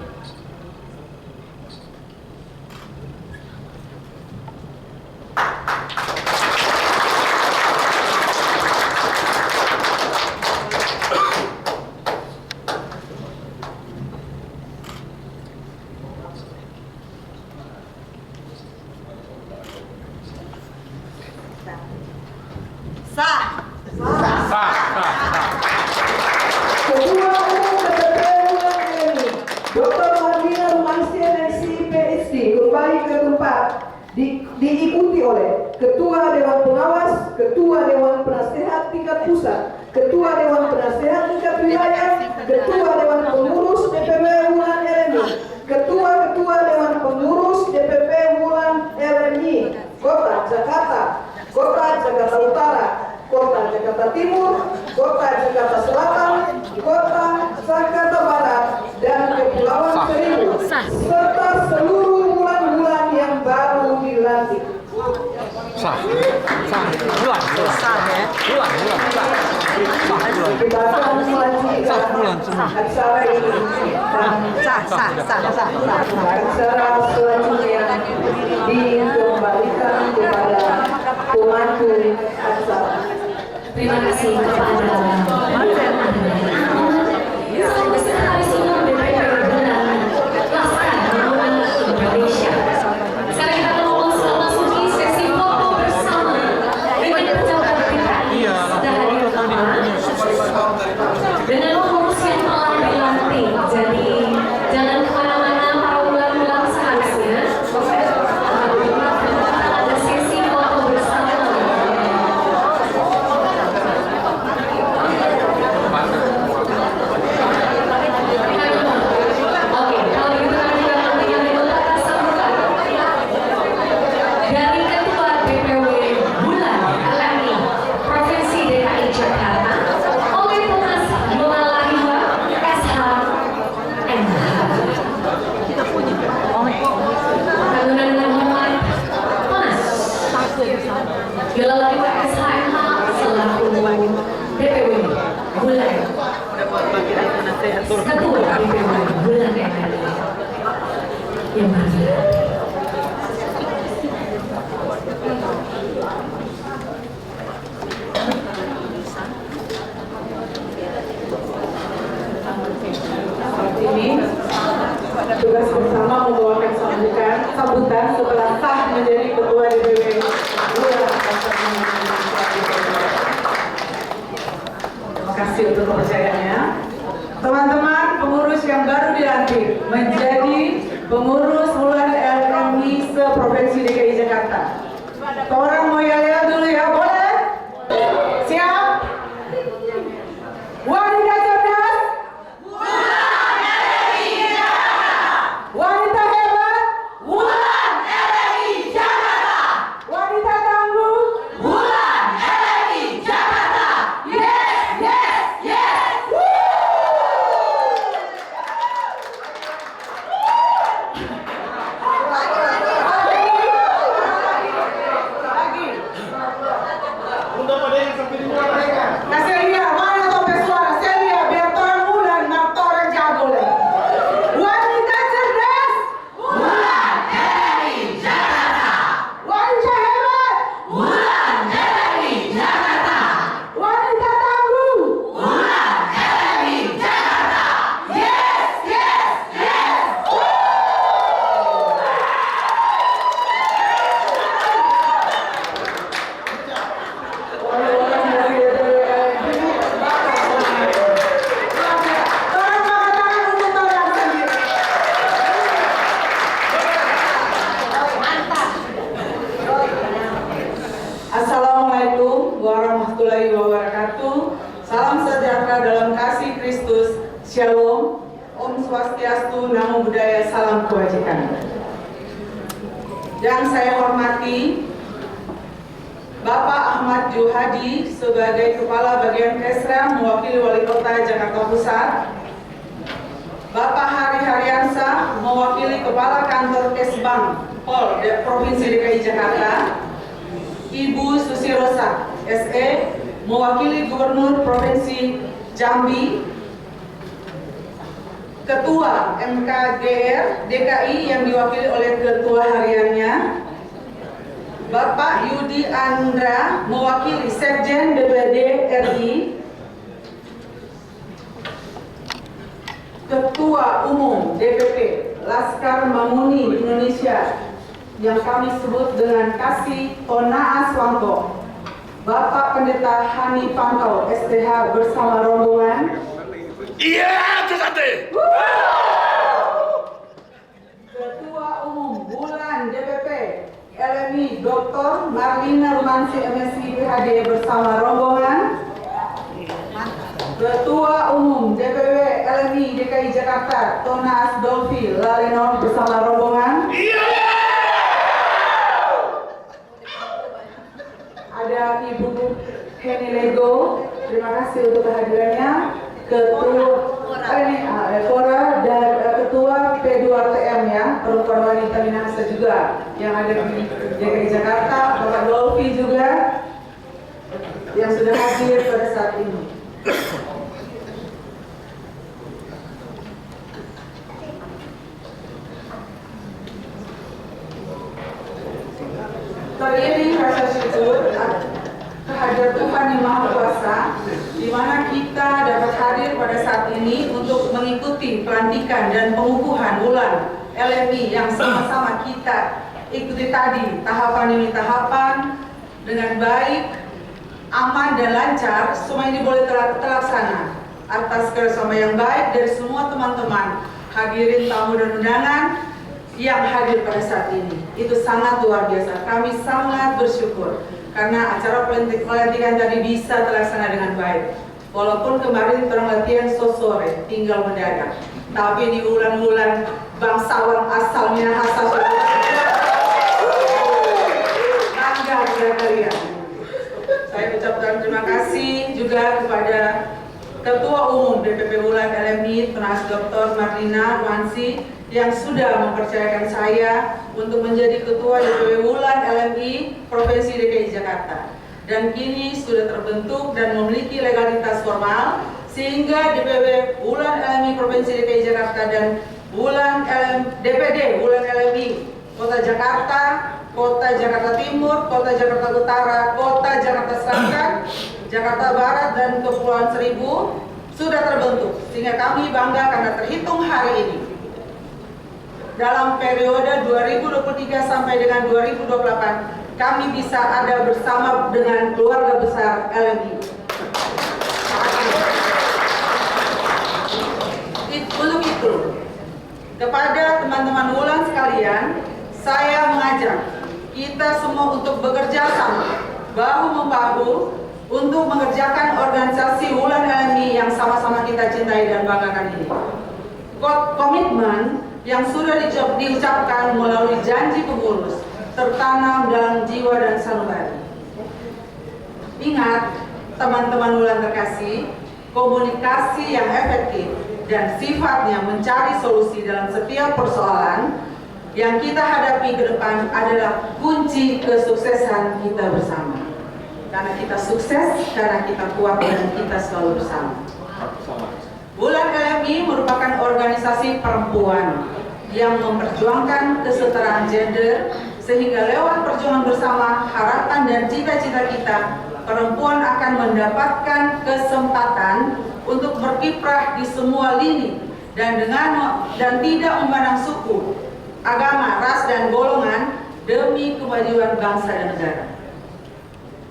Sah. Ketua Umum DPP Wulan LNI Dr. Marlina Romansi MSI PhD kembali ke tempat diikuti oleh Ketua Dewan Pengawas, Ketua Dewan Penasehat tingkat pusat, Ketua Dewan Penasehat tingkat wilayah, Ketua Dewan Pengurus DPP Wulan LNI, Ketua Dewan Pengurus DPP Wulan LNI Kota Jakarta, Kota Jakarta Utara, Kota Jakarta Timur, Kota Jakarta Selatan, Kota Jakarta Barat, dan Kepulauan Seribu, serta seluruh wulan-wulan yang baru dilantik. Kita akan melanjutkan acara ini. Acara selanjutnya dikembalikan kepada pemandu acara. Terima kasih kepada Sekretaris Umum DPP Wulan Laskar Manguni Indonesia. Sekarang kita akan memasuki sesi foto bersama dengan pejabat kita dari depan dengan pengurus yang telah dilantik. Jadi jangan kemana-mana para wulan-wulan seharusnya. Ada sesi foto bersama. Gelar SHMH selaku DPW Bulan Ketua DPW Bulan MRI yang mana ini tugas bersama membawakan sambutan setelah sah menjadi ketua DPW. Terima kasih untuk kepercayaannya. Teman-teman pengurus yang baru dilantik menjadi pengurus Wulan LMI se-Provinsi DKI Jakarta. Orang mau lihat dulu ya, boleh? Siap? Wanita cerdas? Wanita hebat, Wulan LMI Jakarta. Wanita tangguh, Wulan LMI Jakarta. Yes, yes, yes. Kasih dia, mana topeng suara? Celia, biar orang Wulan, nak orang jago leh. Wanita cerdas, Wulan LMI Jakarta. Wanita hebat, Wulan LMI Jakarta. Wanita tangguh, Wulan LMI Jakarta. Yes, yes, yes. Assalamualaikum warahmatullahi wabarakatuh. Salam sejahtera dalam kasih Kristus. Shalom. Om Swastiastu, Namo Buddhaya, salam kebajikan. Yang saya hormati Bapak Ahmad Juhadi sebagai Kepala Bagian Kesra mewakili Wali Kota Jakarta Pusat, Bapak Hari Haryansa mewakili Kepala Kantor Kesbang Pol Provinsi DKI Jakarta, Ibu Susi Rosa SE mewakili Gubernur Provinsi Jambi, Ketua MKGR DKI yang diwakili oleh Ketua Hariannya, Bapak Yudi Andra mewakili Sekjen DPD RI, Ketua Umum DPP Laskar Mamuni Indonesia yang kami sebut dengan Kasih Tona Aswanto, Bapak Pendeta Hani Pangkau STH bersama rombongan. Iya, sesate. Ketua Umum Wulan DPP LMI Dr. Marlina Rumansi MSc PhD bersama rombongan. Ketua Umum DPW LMI DKI Jakarta Tonas Dolfi Lalenor bersama rombongan. Ada Ibu Heni Lego, terima kasih untuk kehadirannya. Ketua dan Ketua P2TM ya, Perempuan Wanita Minahasa juga yang ada di DKI Jakarta, Bapak Dolfi juga yang sudah hadir pada saat ini. Teriring rasa syukur kehadirat Tuhan yang Maha Kuasa, di mana kita dapat hadir pada saat ini untuk mengikuti pelantikan dan pengukuhan Wulan LMI yang sama-sama kita ikuti tadi tahapan demi tahapan dengan baik, aman dan lancar. Semua ini boleh terlaksana atas kerjasama yang baik dari semua teman-teman, hadirin tamu dan undangan yang hadir pada saat ini. Itu sangat luar biasa. Kami sangat bersyukur karena acara pelantikan tadi bisa terlaksana dengan baik. Walaupun kemarin terang latihan sore, tinggal mendadak. Tapi di bulan-bulan bangsawan asal Minahasa bangga kepada kalian. Saya ucapkan terima kasih juga kepada Ketua Umum DPP Wulan LMI Tunas Dr. Marlina Rumansi yang sudah mempercayakan saya untuk menjadi Ketua DPW Wulan LMI Provinsi DKI Jakarta. Dan kini sudah terbentuk dan memiliki legalitas formal sehingga DPW Wulan LMI Provinsi DKI Jakarta dan DPD Wulan LMI Kota Jakarta, Kota Jakarta Timur, Kota Jakarta Utara, Kota Jakarta Selatan, Jakarta Barat, dan Kepulauan Seribu sudah terbentuk, sehingga kami bangga karena terhitung hari ini dalam periode 2023 sampai dengan 2028 kami bisa ada bersama dengan keluarga besar LMI. Untuk itu, kepada teman-teman Wulan sekalian, saya mengajak kita semua untuk bekerja sama, bahu-membahu, untuk mengerjakan organisasi Wulan LMI yang sama-sama kita cintai dan banggakan ini. Komitmen yang sudah diucapkan melalui janji pengurus tertanam dalam jiwa dan sanubari. Ingat, teman-teman Wulan terkasih, komunikasi yang efektif dan sifatnya mencari solusi dalam setiap persoalan yang kita hadapi ke depan adalah kunci kesuksesan kita bersama. Karena kita sukses, karena kita kuat, dan kita selalu bersama. Wulan LMI merupakan organisasi perempuan yang memperjuangkan kesetaraan gender, sehingga lewat perjuangan bersama, harapan dan cita-cita kita, perempuan akan mendapatkan kesempatan untuk berkiprah di semua lini dan tidak memandang suku, agama, ras, dan golongan demi kemajuan bangsa dan negara.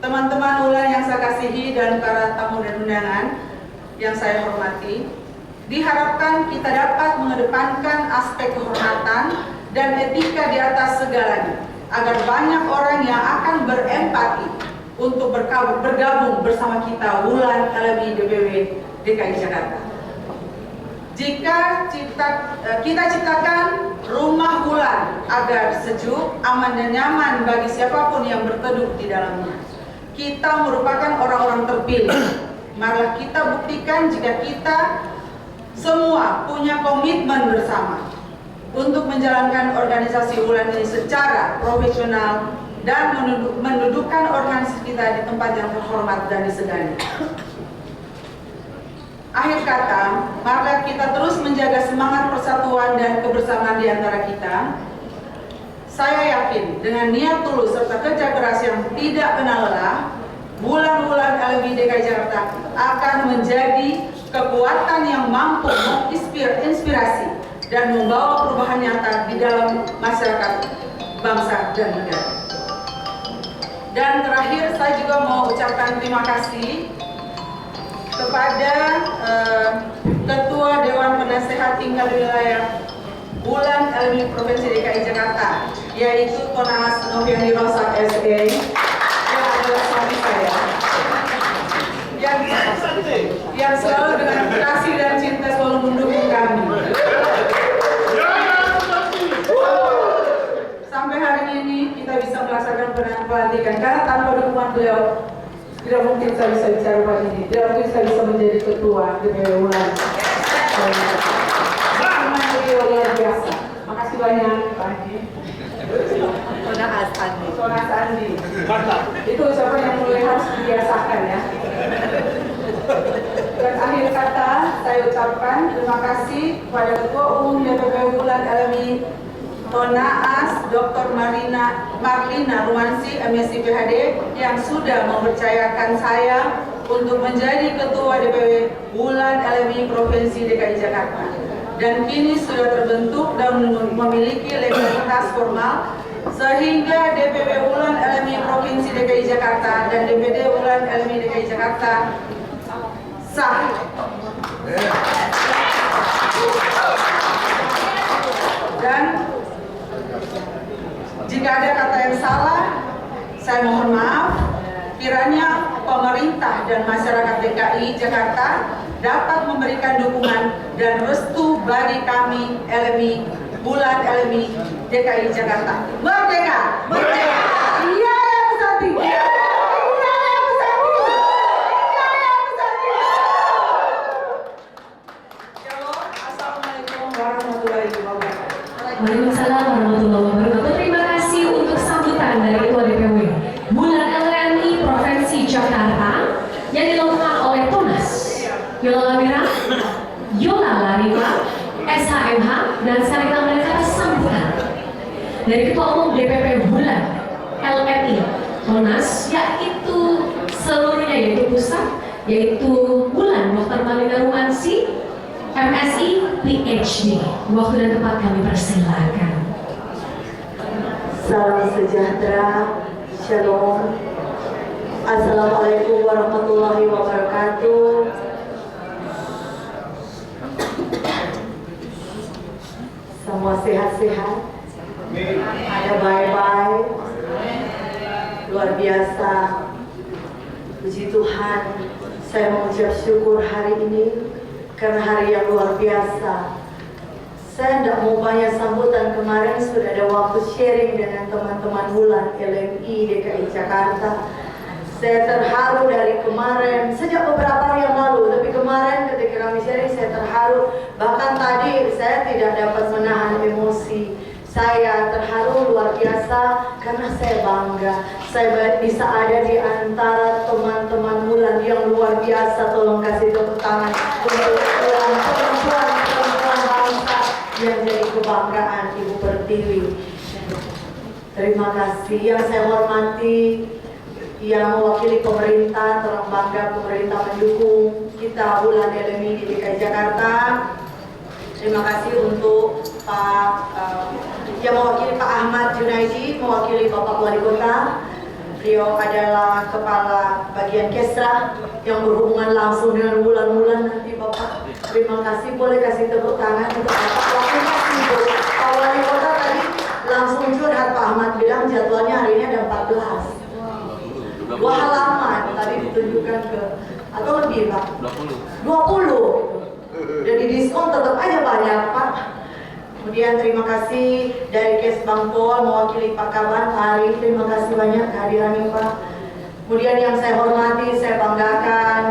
Teman-teman Wulan yang saya kasihi dan para tamu dan undangan yang saya hormati, diharapkan kita dapat mengedepankan aspek kehormatan dan etika di atas segalanya, agar banyak orang yang akan berempati untuk bergabung bersama kita Wulan LMI DPW DKI Jakarta. Jika kita ciptakan rumah Wulan agar sejuk, aman, dan nyaman bagi siapapun yang berteduh di dalamnya, kita merupakan orang-orang terpilih. Marilah kita buktikan jika kita semua punya komitmen bersama untuk menjalankan organisasi Wulan ini secara profesional dan mendudukkan organisasi kita di tempat yang terhormat dan disegani. Akhir kata, marilah kita terus menjaga semangat persatuan dan kebersamaan di antara kita. Saya yakin dengan niat tulus serta kerja keras yang tidak kenal lelah, Wulan LMI DKI Jakarta akan menjadi kekuatan yang mampu menginspirasi dan membawa perubahan nyata di dalam masyarakat, bangsa, dan negara. Dan terakhir, saya juga mau ucapkan terima kasih kepada Ketua Dewan Penasehat Tinggal Wilayah Wulan LMI Provinsi DKI Jakarta, yaitu Tonaas Noviani Rosak SE, yang adalah suami saya, yang selalu dengan kasih dan cinta selalu mendukung kami. Sampai hari ini kita bisa melaksanakan pelantikan, karena tanpa dukungan beliau tidak mungkin saya bisa bicara pagi ini, tidak mungkin saya bisa menjadi ketua DPW Wulan. Luar biasa. Makasih banyak Pak Andi. Tonaas Andi. Itu ucapan yang mulai harus dibiasakan ya. Dan akhir kata saya ucapkan terima kasih kepada Ketua Umum DPW Wulan LMI Tonaas Dr. Marlina Rumansi MSc PhD yang sudah mempercayakan saya untuk menjadi Ketua DPW Wulan LMI Provinsi DKI Jakarta. Dan kini sudah terbentuk dan memiliki legalitas formal sehingga DPW Wulan LMI Provinsi DKI Jakarta dan DPD Wulan LMI DKI Jakarta sah. Dan jika ada kata yang salah, saya mohon maaf. Kiranya pemerintah dan masyarakat DKI Jakarta dapat memberikan dukungan dan restu bagi kami LMI Wulan LMI DKI Jakarta. Merdeka! Merdeka! Iya ya Pusati! Iya ya Pusati! Iya ya Pusati! Shalom, assalamualaikum warahmatullahi wabarakatuh. yang dilakukan oleh Tunas, Yola Lamira, Yola Larima, SHMH, dan Sarita Menekata sambutan dari Ketua Umum DPP Bulan LMI Tunas, yaitu seluruhnya, yaitu pusat, yaitu Bulan Dr. Malina Rumansi, MSI, PhD. Waktu dan tempat kami persilakan. Salam sejahtera, Shalom. Assalamualaikum warahmatullahi wabarakatuh. Semua sehat-sehat, ada baik-baik, luar biasa. Puji Tuhan, saya mengucap syukur hari ini karena hari yang luar biasa. Saya tidak mau banyak sambutan, kemarin sudah ada waktu sharing dengan teman-teman Bulan LMI DKI Jakarta. Saya terharu dari kemarin, sejak beberapa hari yang lalu, tapi kemarin ketika kami sharing saya terharu. Bahkan tadi saya tidak dapat menahan emosi. Saya terharu luar biasa karena saya bangga. Saya bisa ada di antara teman-teman Bulan yang luar biasa. Tolong kasih tepuk tangan untuk perempuan bangsa yang jadi kebanggaan Ibu Pertiwi. Terima kasih. Yang saya hormati, yang mewakili pemerintah, tolong bangga pemerintah mendukung kita Bulan LMI di DKI Jakarta. Terima kasih untuk Pak yang mewakili Pak Ahmad Junaidi, mewakili Bapak Wali Kota. Beliau adalah kepala bagian Kesra yang berhubungan langsung dengan bulan-bulan nanti Bapak. Terima kasih, boleh kasih tepuk tangan untuk Bapak. Pak Wali Kota tadi langsung curhat, Pak Ahmad bilang jadwalnya hari ini ada 14. 2 halaman tadi ditunjukkan ke, atau lebih Pak? 20. Jadi diskon tetap aja banyak Pak. Kemudian terima kasih dari Kesbang Pol mewakili Pak Kaban Ari, terima kasih banyak kehadirannya Pak. Kemudian yang saya hormati, saya banggakan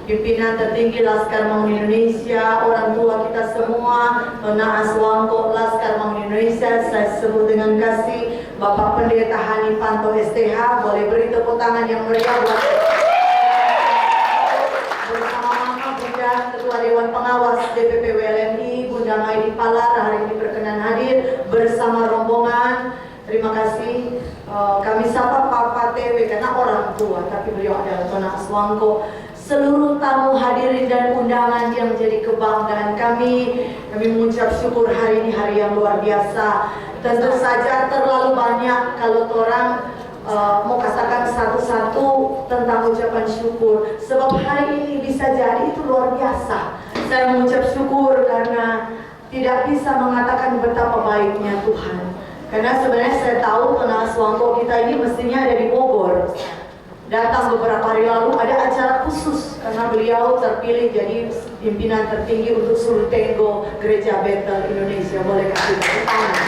pimpinan tertinggi Laskar Maung Indonesia, orang tua kita semua, Tona Aswangko Laskar Maung Indonesia, saya sebut dengan kasih Bapak Pendeta Hani Panto STH, boleh beri tepuk tangan yang meriah buat bersama Mama Bunda Ketua Dewan Pengawas DPP WLMI Bunda Maidi Palar hari ini berkenan hadir bersama rombongan. Terima kasih. Kami sapa Papa TW karena orang tua, tapi beliau adalah Tona Aswangko. Seluruh tamu hadirin dan undangan yang menjadi kebanggaan kami mengucap syukur hari ini hari yang luar biasa. Tentu saja terlalu banyak kalau orang mau katakan satu-satu tentang ucapan syukur. Sebab hari ini bisa jadi itu luar biasa. Saya mengucap syukur karena tidak bisa mengatakan betapa baiknya Tuhan. Karena sebenarnya saya tahu Tona Aswangko kita ini mestinya ada di Bogor. Datang beberapa hari lalu ada acara khusus karena beliau terpilih jadi pimpinan tertinggi untuk Sultenggo Gereja Bethel Indonesia. Boleh kasih tepuk tangan.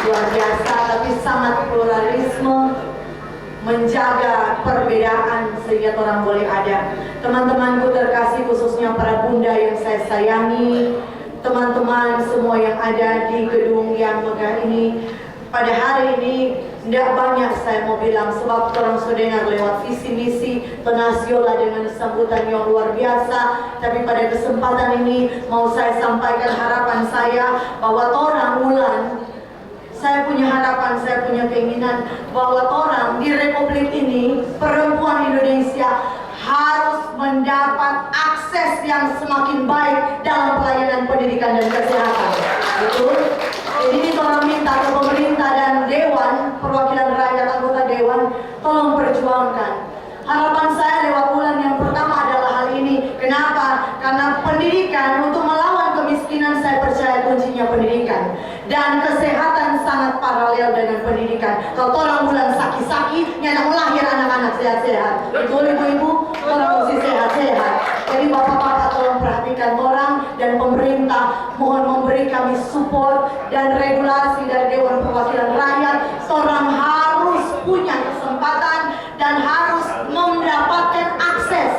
Luar biasa, tapi sangat pluralisme, menjaga perbedaan sehingga orang boleh ada. Teman-temanku terkasih, khususnya para bunda yang saya sayangi, teman-teman semua yang ada di gedung yang megah ini, pada hari ini tidak banyak saya mau bilang sebab orang sudah dengar lewat visi misi Penasiola dengan sambutan yang luar biasa. Tapi pada kesempatan ini mau saya sampaikan harapan saya bahwa orang Bulan, saya punya harapan, saya punya keinginan bahwa orang di Republik ini, perempuan Indonesia harus mendapat akses yang semakin baik dalam pelayanan pendidikan dan kesehatan. Betul? Jadi tolong minta ke pemerintah dan Dewan Perwakilan Rakyat, anggota Dewan, tolong perjuangkan. Harapan saya lewat bulan yang pertama adalah hal ini. Kenapa? Karena pendidikan untuk melawan kemiskinan, saya percaya kuncinya pendidikan. Dan kesehatan sangat paralel dengan pendidikan. Kalau orang bulan saki-saki, nyanak melahir anak-anak sehat-sehat. Betul ibu-ibu? Orang mesti sehat-sehat. Jadi bapak-bapak tolong perhatikan orang dan pemerintah mohon memberi kami support dan regulasi dari Dewan Perwakilan Rakyat. Orang harus punya kesempatan dan harus mendapatkan akses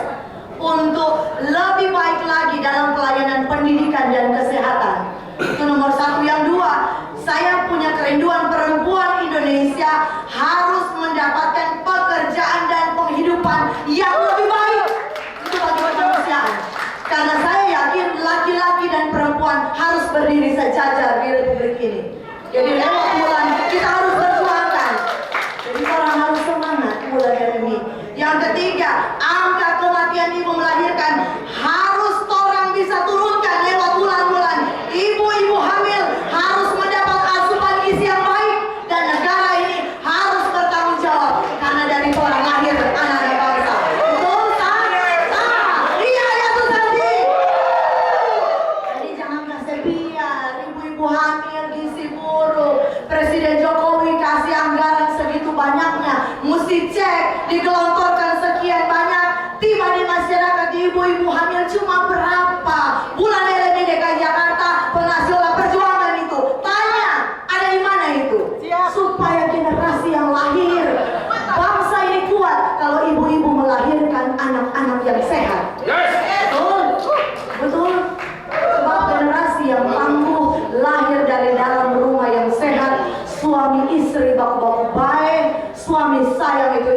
untuk lebih baik lagi dalam pelayanan pendidikan dan kesehatan. Itu nomor satu. Yang dua, saya punya kerinduan perempuan Indonesia harus mendapatkan pekerjaan dan penghidupan yang harus berdiri sejajar di Republik ini. Jadi lewat bulan kita harus berjuangkan. Jadi orang harus semangat bulan ini. Yang ketiga, angka kematian ibu melahirkan harus orang bisa turunkan lewat bulan-bulan. Ibu-ibu hamil harus mendapat asupan gizi yang baik dan negara ini harus bertanggung jawab karena dari orang lahir anak bangsa. Betul, Sah? Iya ya tuh Santi. Jadi jangan kasih biar ibu-ibu hamil gizi buruk. Presiden Jokowi kasih anggaran segitu banyaknya, mesti cek digelontorkan sekian banyak, tiba di masyarakat ibu-ibu hamil cuma berapa? Bulan LMI DKI Jakarta penghasilan perjuangan itu, tanya ada di mana itu? Supaya generasi yang lahir bangsa ini kuat kalau ibu-ibu melahirkan anak-anak yang sehat. Betul, betul. Sebab generasi yang tangguh lahir dari dalam rumah yang sehat, suami istri baku-baku baik, suami sayang itu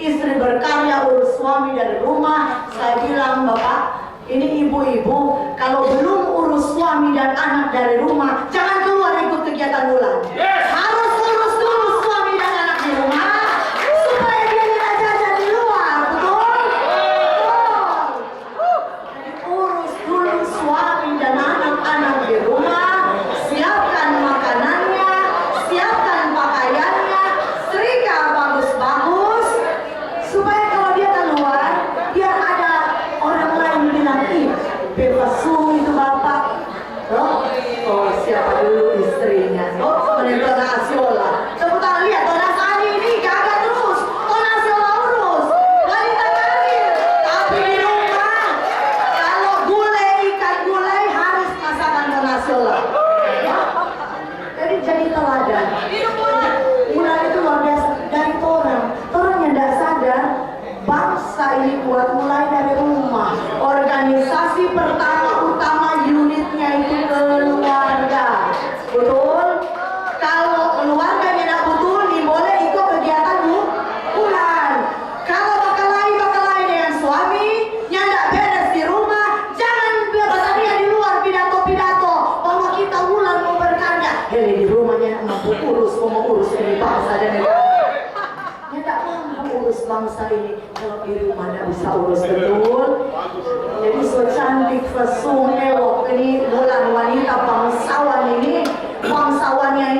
istri berkarya urus suami dari rumah. Saya bilang Bapak, ini ibu-ibu kalau belum urus suami dan anak dari rumah, jangan keluar ikut kegiatan bulan. Harus urus dulu suami dan anak di rumah supaya dia tidak jajan di luar, betul? Jadi urus dulu suami dan anak-anak di rumah, siapkan makanannya, siapkan pakaiannya, setrika bagus-bagus, supaya kalau dia keluar, biar ada orang lain bilang, ih, bebas suhu itu Bapak. Oh, siapa dulu istrinya? Oh, menentukan Asiola. Tepuk tangan, lihat, Dona Sani ini gagal terus. Dona Asiola urus. Wanita karir. Tapi di rumah, kalau gulai, ikan gulai, harus masakan Dona Asiola. Ya. Jadi teladan. Bulan itu luar biasa. Dari orang yang tidak sadar, bangsa ini kuat mulai dari rumah. Organisasi pertama utama unitnya itu keluarga. Betul? Kalau keluarganya tidak betul, boleh ikut kegiatan bulan. Kalau bakalai dengan suami, yang tidak beres di rumah, jangan dia di luar pidato-pidato bahwa kita bulan mau berkarya. Hele di rumahnya mampu mau urus ini bangsa dan negara. Dia tidak mampu urus bangsa ini kalau di rumah tidak bisa urus, betul. Jadi so cantik, fesum, elok ini bulan wanita bangsawannya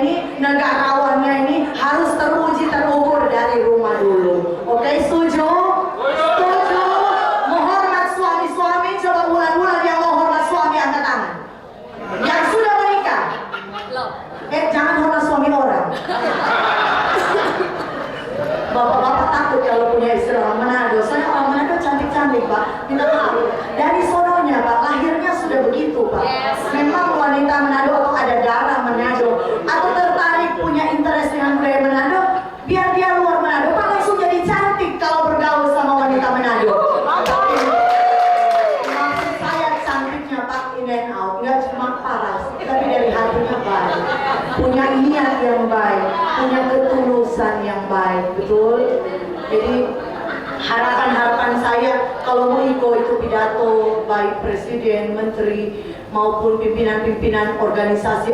ini, negarawannya ini harus teruji terukur dari rumah dulu. Oke, setuju? Setuju? Menghormat suami-suami, coba bulan-bulan yang menghormat suami angkat tangan. Yang sudah menikah, jangan hormat suami orang. Bapak-bapak takut kalau punya istri orang Manado. Saya orang Manado cantik-cantik Pak, minta maaf. Dari sononya Pak, lahirnya sudah begitu Pak. Memang wanita Manado atau ada darah Manado atau tertarik punya interest dengan budaya Manado, biar dia luar Manado Pak langsung jadi cantik kalau bergaul sama wanita Manado. Maksud saya cantiknya Pak in and out, nggak cuma paras, tapi dari hatinya baik, punya niat yang baik, punya ketulusan yang baik, betul. Jadi harapan saya kalau mau itu pidato baik presiden, menteri maupun pimpinan-pimpinan organisasi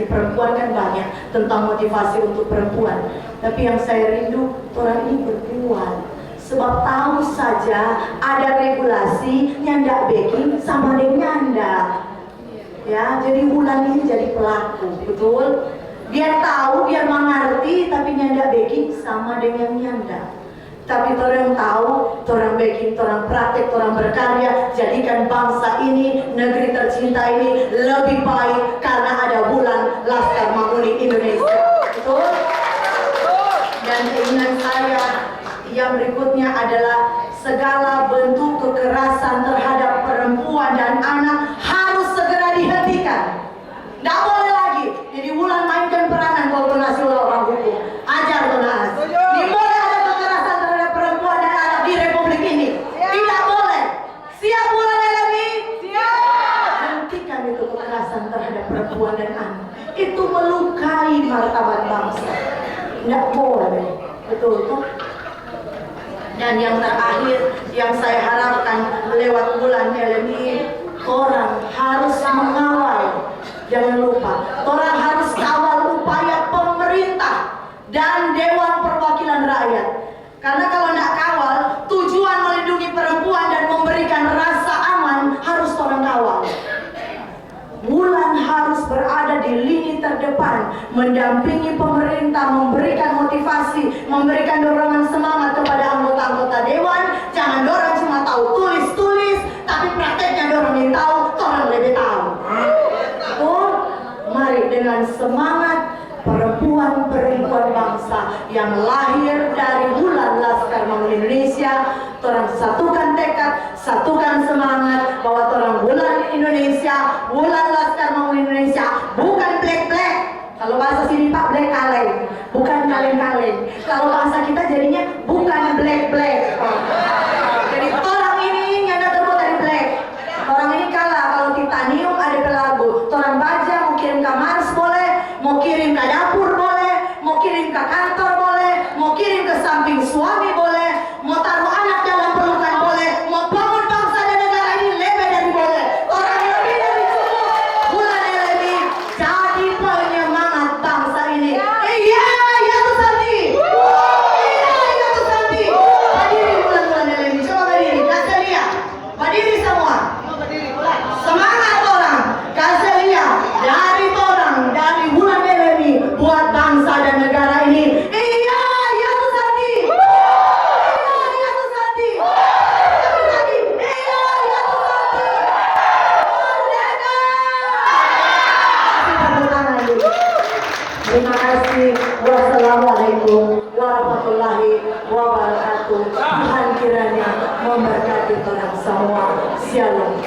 perempuan kan banyak tentang motivasi untuk perempuan. Tapi yang saya rindu orang ini berbuat. Sebab tahu saja ada regulasi yang tidak backing sama dengan nyanda. Ya, jadi bulan ini jadi pelaku, betul. Dia tahu, dia mengerti, tapi nyanda backing sama dengan nyanda. Tapi orang tahu, orang backing, orang praktek, orang berkarya, jadikan bangsa ini, negeri tercinta ini lebih baik karena ada bulan Laskar Mamuni Indonesia. Betul? Dan keinginan saya yang berikutnya adalah segala bentuk kekerasan terhadap perempuan dan anak harus segera dihentikan. Tidak boleh lagi. Jadi bulan mainkan peranan kalau nasional orang hukum. Ajar Tunas. Dimulai ada kekerasan terhadap perempuan dan anak di Republik ini. Tidak boleh. Siap bulan LMI? Siap. Hentikan itu kekerasan terhadap perempuan dan anak. Itu melukai martabat bangsa. Tidak boleh. Betul tuh. Dan yang terakhir yang saya harapkan lewat bulan LMI, orang harus mengawal Jangan lupa, orang harus kawal upaya pemerintah dan Dewan Perwakilan Rakyat. Karena kalau tidak kawal, tujuan melindungi perempuan dan memberikan rasa aman harus orang kawal. Wulan harus berada di lini terdepan, mendampingi pemerintah, memberikan motivasi, memberikan dorongan semangat kepada anggota-anggota dewan. Jangan dorang cuma tahu tulis-tulis, tapi prakteknya dorang yang tahu, orang lebih tahu. Oh, mari dengan semangat perempuan-perempuan bangsa yang lahir dari Wulan Laskar Maung Indonesia, orang satukan tekad, satukan semangat bahwa orang Wulan Indonesia, Wulan Laskar Maung Indonesia bukan black-black. Kalau bahasa sini Pak, black kaleng, bukan kaleng-kaleng. Kalau bahasa kita jadinya bukan black-black. Jadi orang ini yang terbuat dari black. Orang ini kalah kalau titanium ada pelagu. Orang baja mau kirim ke Mars boleh, mau kirim ke dapur boleh, mau kirim ke kantor boleh, mau kirim ke samping suami boleh, mau taruh anak dalam pelukan boleh, mau bangun bangsa dan negara ini lebih dari boleh. Orang lebih dari cukup. Wulan LMI jadi penyemangat bangsa ini. Iya, ya Tuh Santi. Iya, ya Tuh Santi. Berdiri Wulan LMI, coba berdiri, kasih lihat. Berdiri semua. Semangat orang, kasih lihat dari orang, dari Wulan LMI buat bangsa dan negara ini. Iya, ya Tuh Santi. Iya, ya Tuh Santi. Sekali lagi, iya, ya Tuh Santi. Merdeka. Tepuk tangan dulu. Terima kasih. Wassalamualaikum warahmatullahi wabarakatuh. Tuhan kiranya memberkati kita semua. Shalom.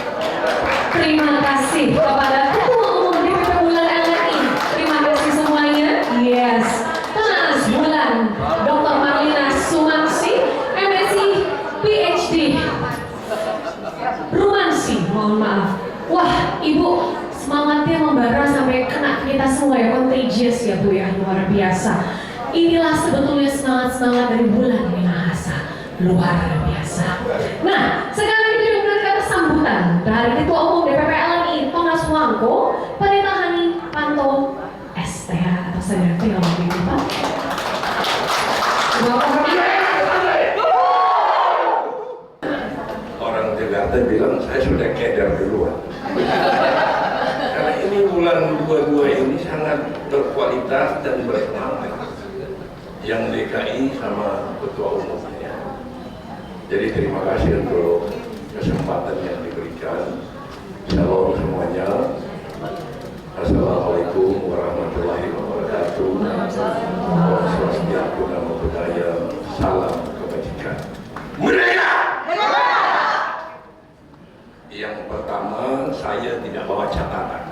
Terima kasih kepada Ketua Umum DPP Wulan LMI. Terima kasih semuanya. Yes. Tunas Wulan, Dr. Marlina Sumangsi, MSc, PhD. Rumansi, mohon maaf. Wah, Ibu semangatnya membara sampai kena kita semua ya, contagious ya Bu ya, luar biasa. Inilah sebetulnya semangat-semangat dari Wulan Minahasa, luar biasa. Nah, sekarang kita dengarkan sambutan dari Ketua Umum DPP LMI Tonas Wangko, Pendeta Hani Panto STH atau saya tinggal begitu Pak. Orang Jakarta bilang saya sudah keder duluan. Karena ini bulan 22 ini sangat berkualitas dan bersemangat. Yang DKI sama Ketua Umumnya. Jadi terima kasih untuk kesempatan yang diberikan. Shalom semuanya. Assalamualaikum warahmatullahi wabarakatuh. Om Swastiastu, Namo Buddhaya. Salam kebajikan. Merdeka! Yang pertama, saya tidak bawa catatan.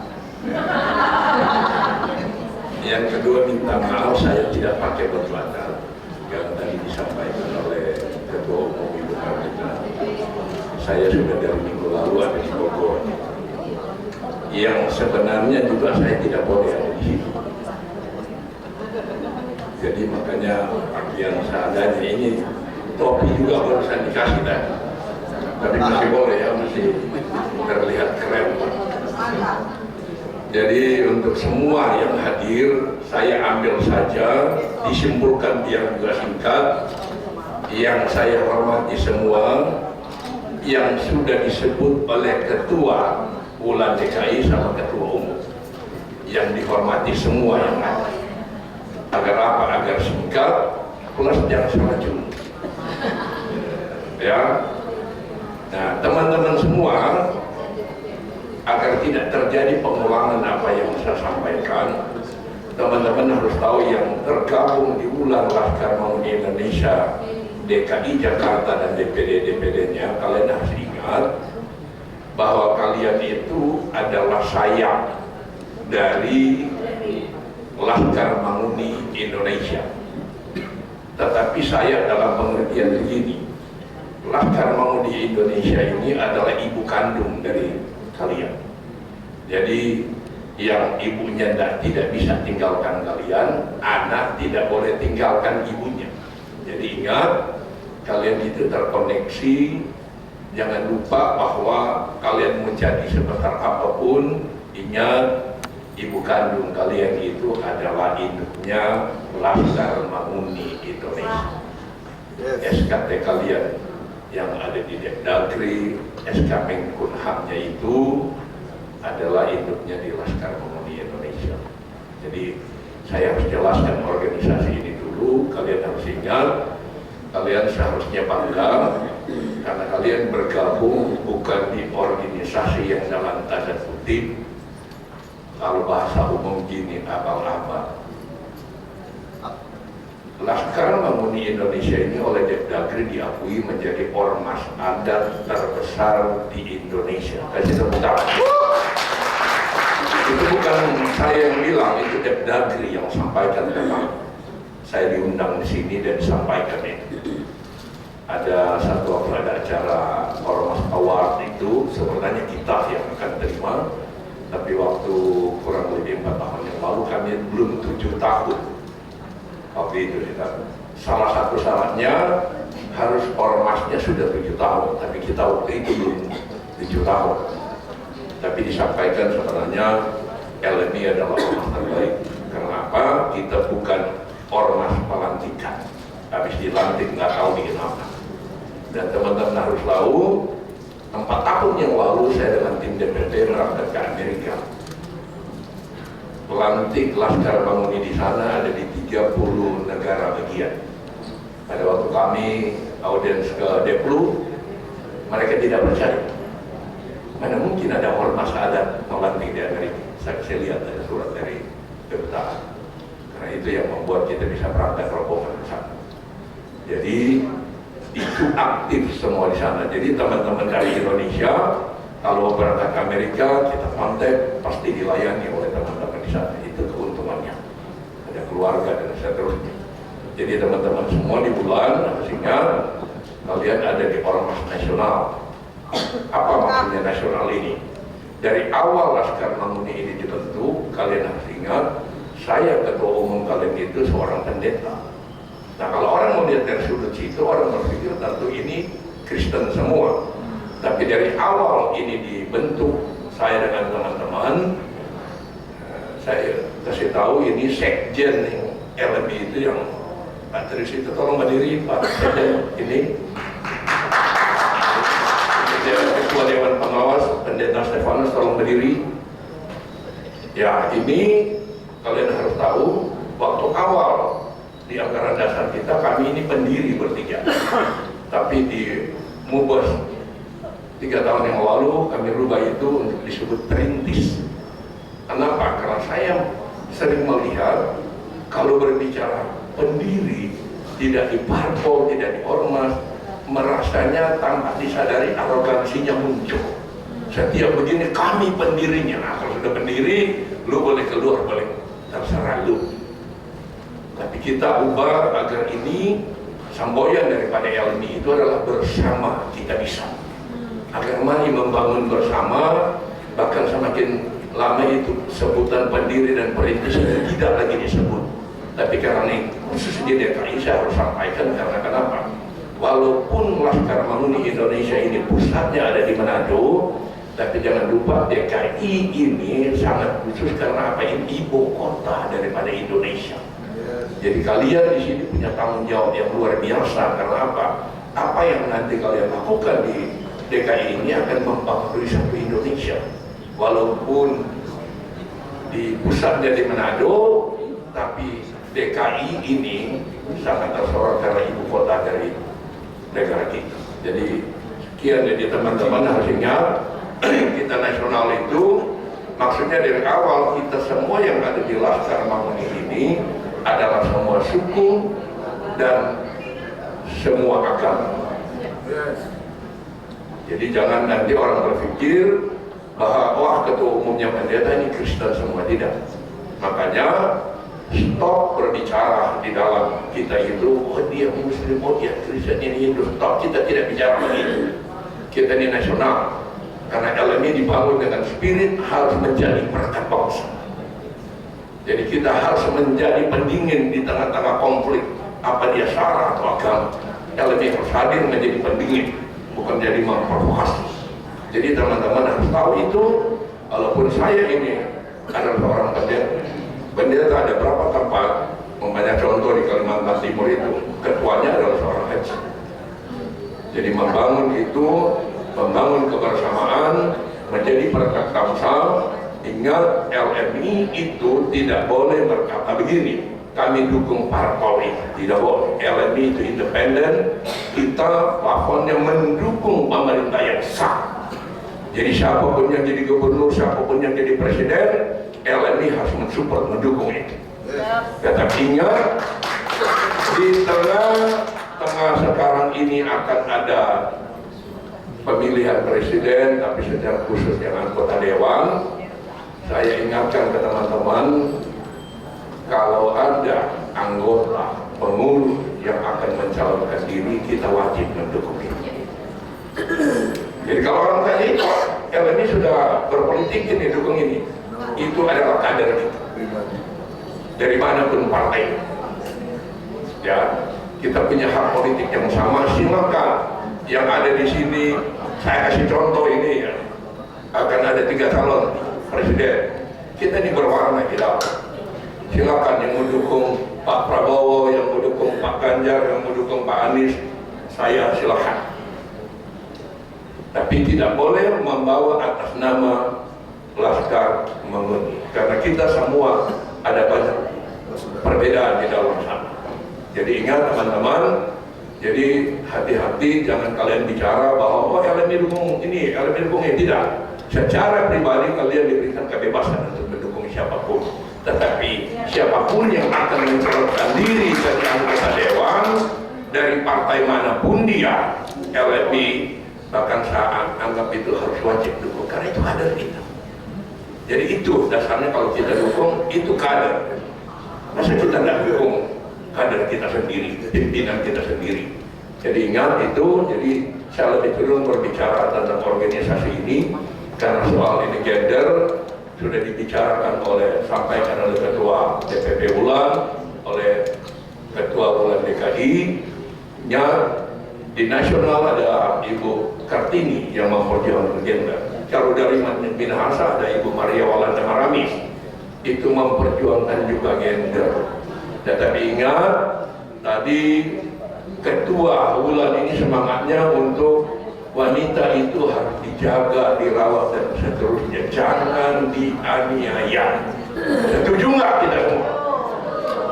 Yang kedua, minta maaf saya tidak pakai baju adat yang tadi disampaikan oleh Ketua Umum Ibu Marlina. Saya sudah dari minggu lalu ada di Bogor. Yang sebenarnya juga saya tidak boleh ada di situ. Jadi makanya pakaian seadanya ini, topi juga barusan dikasih tadi. Tapi masih boleh ya, masih terlihat keren. Jadi untuk semua yang hadir, saya ambil saja, disimpulkan biar juga singkat. Yang saya hormati semua, yang sudah disebut oleh Ketua Wulan DKI sama Ketua Umum, yang dihormati semua yang ada. Agar apa? Agar singkat, plus jangan salah jumlah. Ya. Nah, teman-teman semua, agar tidak terjadi pengulangan apa yang saya sampaikan, teman-teman harus tahu yang tergabung di Wulan Laskar Maung Indonesia, DKI Jakarta dan DPD-DPD-nya, kalian harus ingat bahwa kalian itu adalah sayap dari Laskar Mauni Indonesia. Tetapi sayap dalam pengertian begini, Laskar Mauni Indonesia ini adalah ibu kandung dari kalian. Jadi yang ibunya tidak bisa tinggalkan kalian, anak tidak boleh tinggalkan ibunya. Jadi ingat, kalian itu terkoneksi. Jangan lupa bahwa kalian menjadi sebesar apapun, ingat ibu kandung kalian itu adalah induknya Laskar Manguni Indonesia. SKT kalian yang ada di Depdagri, SK Menkumhamnya itu adalah induknya di Laskar Manguni Indonesia. Jadi saya harus jelaskan organisasi ini dulu. Kalian harus ingat, kalian seharusnya bangga karena kalian bergabung bukan di organisasi yang dalam tanda kutip, kalau bahasa umum gini, abal-abal. Laskar Manguni Indonesia ini oleh Depdagri diakui menjadi ormas adat terbesar di Indonesia. Kasih tepuk tangan. Itu bukan saya yang bilang, itu Depdagri yang sampaikan tentang. Saya diundang di sini dan disampaikan itu. Ada satu waktu ada acara Ormas Award itu, sebenarnya kita yang akan terima. Tapi waktu kurang lebih 4 tahun yang lalu kami belum 7 tahun. Waktu itu kita, salah satu syaratnya harus ormasnya sudah 7 tahun, tapi kita waktu itu belum 7 tahun. Tapi disampaikan sebenarnya LMI adalah ormas terbaik. Kenapa? Kita bukan ormas pelantikan, habis dilantik nggak tahu bikin apa. Dan teman-teman harus tahu, 4 tahun yang lalu saya dengan tim DPD berangkat ke Amerika. Pelantik Laskar Manguni di sana ada di 30 negara bagian. Pada waktu kami audiens ke Deplu, mereka tidak percaya. Mana mungkin ada ormas adat melantik di Amerika? Saya lihat ada surat dari kedutaan. Karena itu yang membuat kita bisa berangkat rombongan ke sana. Jadi itu aktif semua di sana. Jadi teman-teman dari Indonesia kalau berangkat ke Amerika, kita kontak, pasti dilayani oleh teman-teman di sana. Itu keuntungannya. Ada keluarga dan seterusnya. Jadi teman-teman semua di bulan, sehingga kalian ada di ormas nasional. Apa maksudnya nasional ini? Dari awal Laskar Manguni ini dibentuk, kalian harus ingat, saya ketua umum kalian itu seorang pendeta. Nah kalau orang melihat dari sudut situ, orang berpikir tentu ini Kristen semua. Tapi dari awal ini dibentuk, saya dengan teman-teman, saya kasih tahu ini sekjen LMI itu yang Pak Tris itu tolong berdiri, Pak Sekjen ini. Ketua Dewan Pengawas, Pendeta Stefanus tolong berdiri. Ya ini kalian harus tahu, waktu awal di anggaran dasar kita, kami ini pendiri bertiga. Tapi di Mubes 3 tahun yang lalu kami rubah itu untuk disebut perintis. Kenapa? Karena saya sering melihat kalau berbicara pendiri tidak di parpol, tidak di ormas, merasanya tanpa disadari arogansinya muncul. Setiap begini kami pendirinya. Nah, kalau sudah pendiri, lu boleh keluar, boleh terserah lu. Tapi kita ubah agar ini semboyan daripada LMI itu adalah bersama kita bisa. Agar mari membangun bersama, bahkan semakin lama itu sebutan pendiri dan perintis itu tidak lagi disebut. Tapi karena ini khusus di DKI saya harus sampaikan, karena kenapa? Walaupun Laskar Manguni Indonesia ini pusatnya ada di Manado, tapi jangan lupa DKI ini sangat khusus karena apa? Ini ibu kota daripada Indonesia. Jadi kalian di sini punya tanggung jawab yang luar biasa. Karena apa? Apa yang nanti kalian lakukan di DKI ini akan mempengaruhi satu Indonesia. Walaupun di pusatnya di Manado, tapi DKI ini sangat tersorot karena ibu kota dari negara kita. Jadi sekian, jadi teman-teman harus ingat, kita nasional itu maksudnya dari awal kita semua yang ada di Laskar Manguni ini adalah semua suku dan semua agama. Jadi jangan nanti orang berpikir bahwa wah ketua umumnya pendeta ini Kristen semua, tidak. Makanya stop berbicara di dalam kita itu, oh dia Muslim, oh dia Kristen, ini Hindu. Stop, kita tidak bicara begitu. Kita ini nasional. Karena LMI dibangun dengan spirit harus menjadi perkat bangsa. Jadi kita harus menjadi pendingin di tengah-tengah konflik, apa dia sara atau agama. LMI harus hadir menjadi pendingin, bukan jadi memprovokasi. Jadi teman-teman harus tahu itu, walaupun saya ini adalah seorang pendeta. Pendeta ada berapa tempat? Banyak contoh di Kalimantan Timur itu, ketuanya adalah seorang haji. Jadi membangun itu, membangun kebersamaan, menjadi perekat Tamsal. Ingat, LMI itu tidak boleh berkata begini, kami dukung parpol ini, tidak boleh. LMI itu independen, kita plafonnya mendukung pemerintah yang sah. Jadi siapapun yang jadi gubernur, siapapun yang jadi presiden, LMI harus mensupport, mendukung itu. Tetap ingat, di tengah sekarang ini akan ada pemilihan presiden, tapi secara khusus yang anggota dewan. Saya ingatkan ke teman-teman, kalau ada anggota pengurus yang akan mencalonkan diri, kita wajib mendukung itu. Jadi kalau orang tanya, LMI sudah berpolitik ini, dukung ini, itu adalah kader kita. Dari manapun partai, ya, kita punya hak politik yang sama. Silakan yang ada di sini, saya kasih contoh ini ya, akan ada 3 calon presiden. Kita ini berwarna hitam. Silakan yang mendukung Pak Prabowo, yang mendukung Pak Ganjar, yang mendukung Pak Anies, saya silakan. Tapi tidak boleh membawa atas nama Laskar Mengundi, karena kita semua ada banyak perbedaan di dalam sana. Jadi ingat teman-teman, jadi hati-hati, jangan kalian bicara bahwa oh LMI dukung ini, LMI dukung ini, tidak. Secara pribadi kalian diberikan kebebasan untuk mendukung siapapun, tetapi siapapun yang akan mencalonkan diri sebagai anggota dewan dari partai manapun dia, LMI bahkan saya anggap itu harus wajib dukung, karena itu kader kita. Jadi itu dasarnya, kalau kita dukung itu kader. Masa kita tidak dukung kader kita sendiri, pimpinan kita sendiri. Jadi ingat itu. Jadi saya lebih cenderung berbicara tentang organisasi ini, karena soal ini gender sudah dibicarakan sampaikan oleh Ketua DPP Wulan, oleh Ketua Wulan DKI. Di nasional ada Ibu Kartini yang memperjuangkan gender. Kalau dari Minahasa ada Ibu Maria Walanda Maramis, itu memperjuangkan juga gender. Tetapi ingat, tadi Ketua Wulan ini semangatnya untuk wanita itu harus dijaga, dirawat dan seterusnya, jangan dianiaya. Setuju nggak kita semua?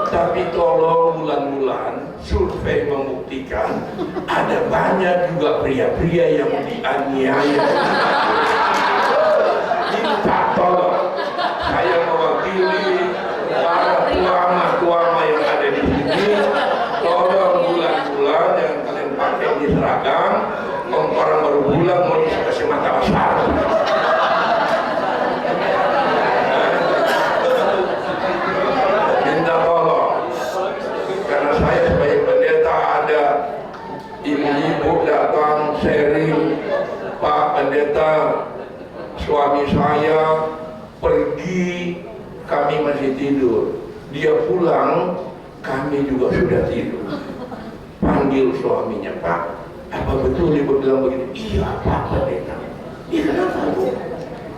Tapi tolong bulan-bulan survei membuktikan ada banyak juga pria-pria yang dianiaya. Minta tolong, saya mewakili para tuama yang ada di sini, tolong bulan-bulan yang kalian pakai di seragam, orang baru pulang mau dikasih mata besar. Minta tolong, karena saya sebagai pendeta ada ibu-ibu datang sharing, Pak Pendeta, suami saya pergi, kami masih tidur. Dia pulang, kami juga sudah tidur. Panggil suaminya, Pak, apa betul ibu bilang begini? Iya Pak Pendeta. Iya kenapa Bu?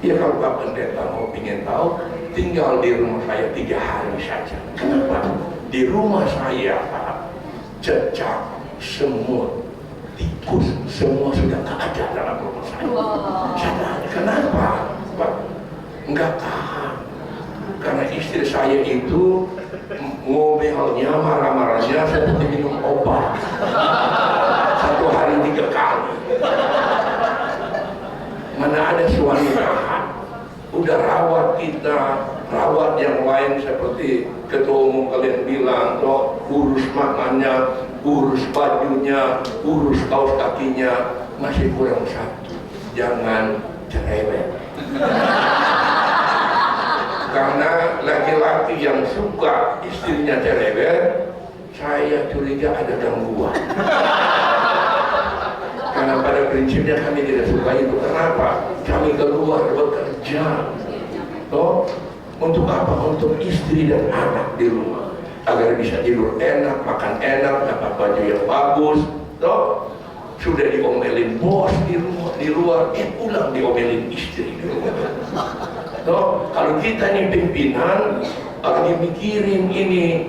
Iya kalau Pak Pendeta mau ingin tahu, tinggal di rumah saya 3 hari saja. Kenapa? Di rumah saya Pak, cecak, semut, tikus, semua sudah tak ada dalam rumah saya. Saya tanya, kenapa Pak? Enggak tahan. Karena istri saya itu ngomelnya, marah-marahnya seperti minum obat. 1 hari 3 kali. Mana ada suami tahan? Udah rawat kita, rawat yang lain seperti Ketua Umum kalian bilang, toh urus makannya, urus bajunya, urus kaos kakinya, masih kurang satu, jangan cerewet. Karena laki-laki yang suka istrinya cerewet, saya curiga ada gangguan. Karena pada prinsipnya kami tidak suka itu. Kenapa? Kami keluar bekerja, toh untuk apa? Untuk istri dan anak di rumah, agar bisa tidur enak, makan enak, dapat baju yang bagus, toh sudah diomelin bos di rumah, di luar, pulang diomelin istri di rumah. Toh, kalau kita nih pimpinan lagi mikirin ini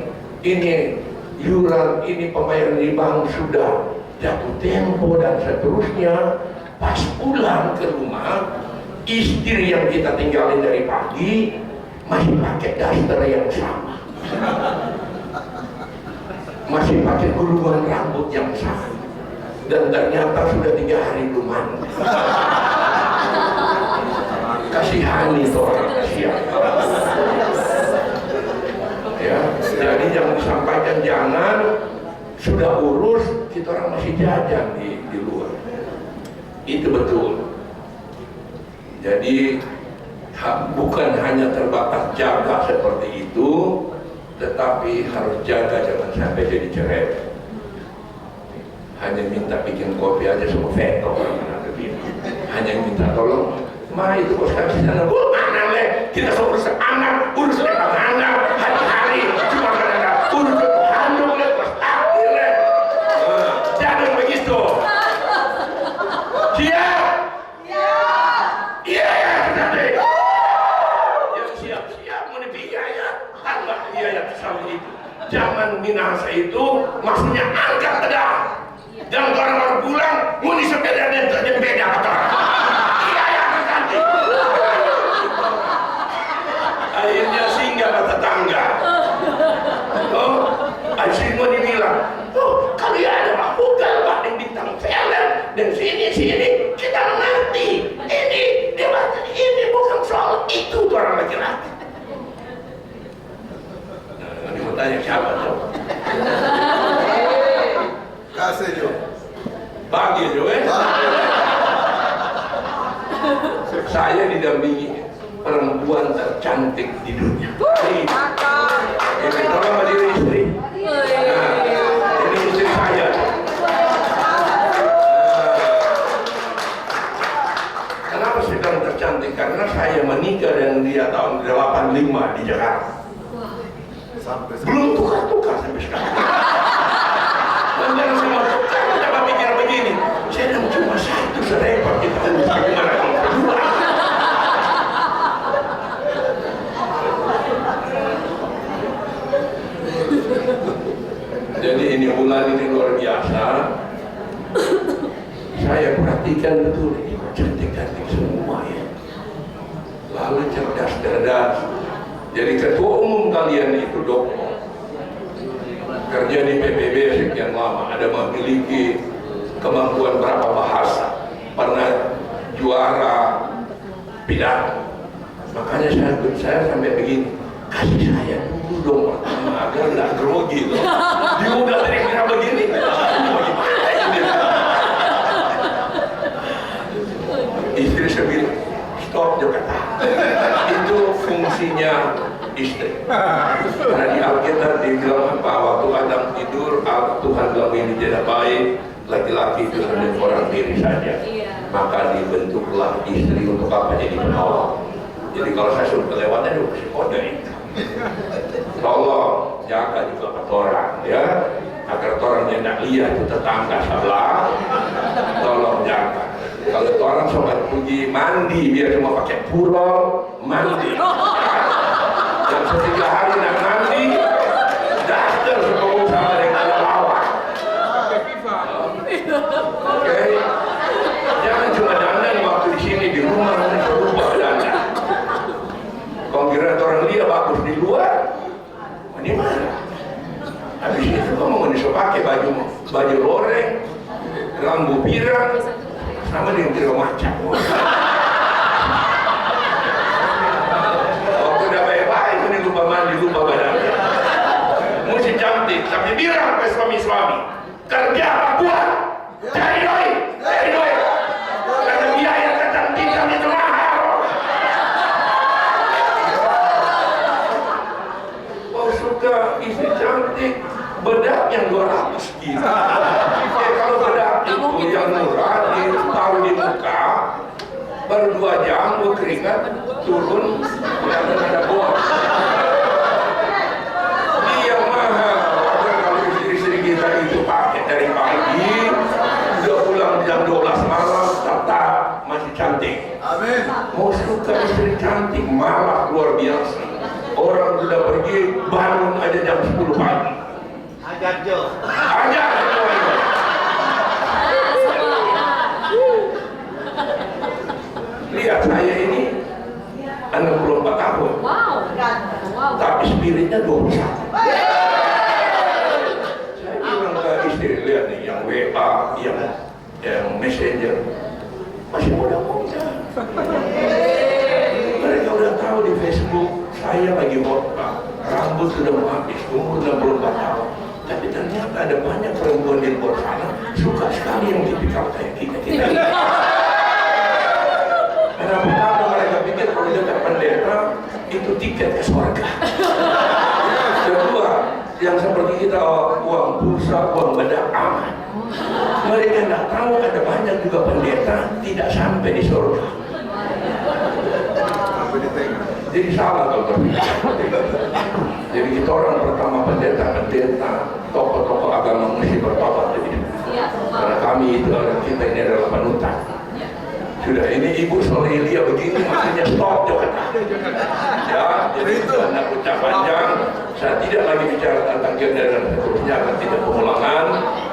iuran, ini pembayaran di bank sudah jatuh tempo dan seterusnya, pas pulang ke rumah, istri yang kita tinggalin dari pagi masih pakai daster yang sama, masih pakai gulungan rambut yang sama, dan ternyata sudah 3 hari belum mandi. Kasihani tuh orang, kasihan. Ya, jadi yang disampaikan jangan sudah urus, kita orang masih jajan di luar. Itu betul. Jadi bukan hanya terbatas jaga seperti itu, tetapi harus jaga jangan sampai jadi cerewet. Hanya minta bikin kopi aja semua veto orang ada begini. Hanya minta tolong, ma itu bos kami sana, mana le? Kita urus anak, urus anak, hari-hari cuma kadang urus handuk le, bos akhir le. Jangan begitu. Siap? Iya ya, kita deh. Yang siap-siap mau dibiaya, tambah biaya sama itu. Jangan minasa itu, maksudnya angkat pedang. Dan orang-orang pulang, mau di sepeda dan beda kata. Iya ya, nanti. Akhirnya singgah ke tetangga. Oh, asyik mau dibilang, oh, kalau ya ada Pak Bukan, Pak yang bintang film, dan sini kita mengerti. Ini bukan soal itu tuh orang laki-laki. Nah, ini mau tanya siapa tuh? Kasih Jo. Bagi Jo, Saya didampingi perempuan tercantik di dunia. Ini tolong berdiri istri. Nah, ini istri saya. Kenapa saya bilang tercantik? Karena saya menikah dengan dia tahun 85 di Jakarta. Belum tukar-tukar sampai sekarang. Dan jangan semua tukar, coba pikir begini. Saya dan cuma satu serempet kita urus bagaimana kalau kedua. Jadi ini bulan ini luar biasa. Saya perhatikan betul ini cantik-cantik semua ya. Lalu cerdas-cerdas. Jadi ketua umum kalian itu dokter, kerja di PBB sekian lama, ada memiliki kemampuan berapa bahasa, pernah juara pidato. Makanya saya sampai begini, kasih saya dulu dong pertama agar nggak grogi loh. Dia udah kira begini, bagaimana ini? Istri saya bilang, stop Jakarta. Itu fungsinya istri. Karena di Alkitab dibilang apa? Waktu Adam tidur, Tuhan bilang ini tidak baik, laki-laki itu hanya orang diri saja. Maka dibentuklah istri untuk apa? Jadi penolong. Jadi kalau saya suruh kelewatan itu kasih kode itu. Tolong jaga juga orang ya, agar orangnya tidak lihat itu tetangga sebelah. Tolong jaga. Kalau orang sobat pergi mandi, dia cuma pakai puro mandi. Dan 3 hari nak mandi, daster semua sama dengan lawan. Oke, jangan cuma dandan waktu di sini di rumah nanti berubah dandan. Kalau kira orang dia bagus di luar, di mana? Habis itu kamu mau pakai baju loreng, rambut pirang, sama dengan tiga macam. Waktu udah baik-baik, ini lupa mandi, lupa badannya. Mesti cantik, tapi bilang ke suami-suami, kerja apa buat? Cari doi. Karena biaya kecantikan itu mahal. Oh suka istri cantik, bedak yang 200 gitu. Kalau bedak itu yang murah, ditaruh di muka, baru 2 jam, gue keringat, turun, dan ada bos. Dia mahal. Kalau istri-istri kita itu pakai dari pagi, udah pulang jam 12 malam, tetap masih cantik. Amin. mau suka istri cantik malah luar biasa. Orang sudah pergi bangun aja jam 10 pagi. Ajar Jo. Ajar Jo. Lihat saya ini 64 tahun. Wow. Tapi spiritnya 21. Saya bilang ke istri, lihat nih yang WA, yang Messenger masih muda-muda. Mereka udah tahu di Facebook saya lagi khotbah, rambut sudah mau habis, umur 64 tahun. Tapi ternyata ada banyak perempuan di luar sana suka sekali yang tipikal kayak kita. Karena pertama mereka pikir kalau dekat pendeta itu tiket ke surga. Kedua, yang seperti kita uang pulsa, uang bedak aman. Mereka tidak tahu ada banyak juga pendeta tidak sampai di surga. Jadi salah kalau berpikir. Jadi kita orang pertama pendeta, tokoh-tokoh agama mesti bertobat. Karena kami itu orang kita ini adalah panutan. Sudah ini Ibu Sorelia begini maksudnya stop jangan. Ya, jadi itu anak ucap panjang. Saya tidak lagi bicara tentang gender dan seterusnya, akan tidak pengulangan.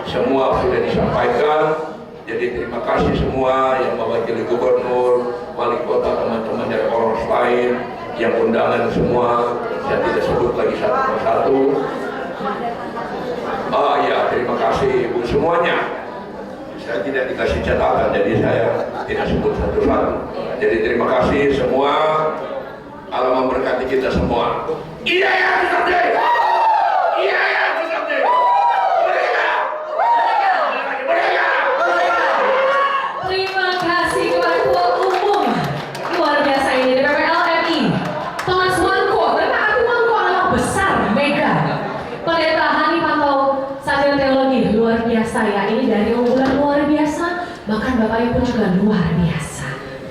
Semua sudah disampaikan. Jadi terima kasih semua yang mewakili gubernur, wali kota, teman-teman dari ormas lain, yang undangan semua. Saya tidak sebut lagi satu persatu. Ya, terima kasih Ibu semuanya. Saya tidak dikasih catatan, jadi saya tidak sebut satu-satu. Jadi terima kasih semua. Allah memberkati kita semua. Iya ya, Tuhan. Iya ya, Tuhan. Terima kasih kepada Ketua Umum luar biasa ini DPP LMI Thomas Mangko. Ternyata arti Mangko adalah besar, mega. Pendeta Hani Pantau Sarjana Teologi luar biasa ya. Ini dari unggulan luar biasa, bahkan Bapak Ibu juga luar biasa.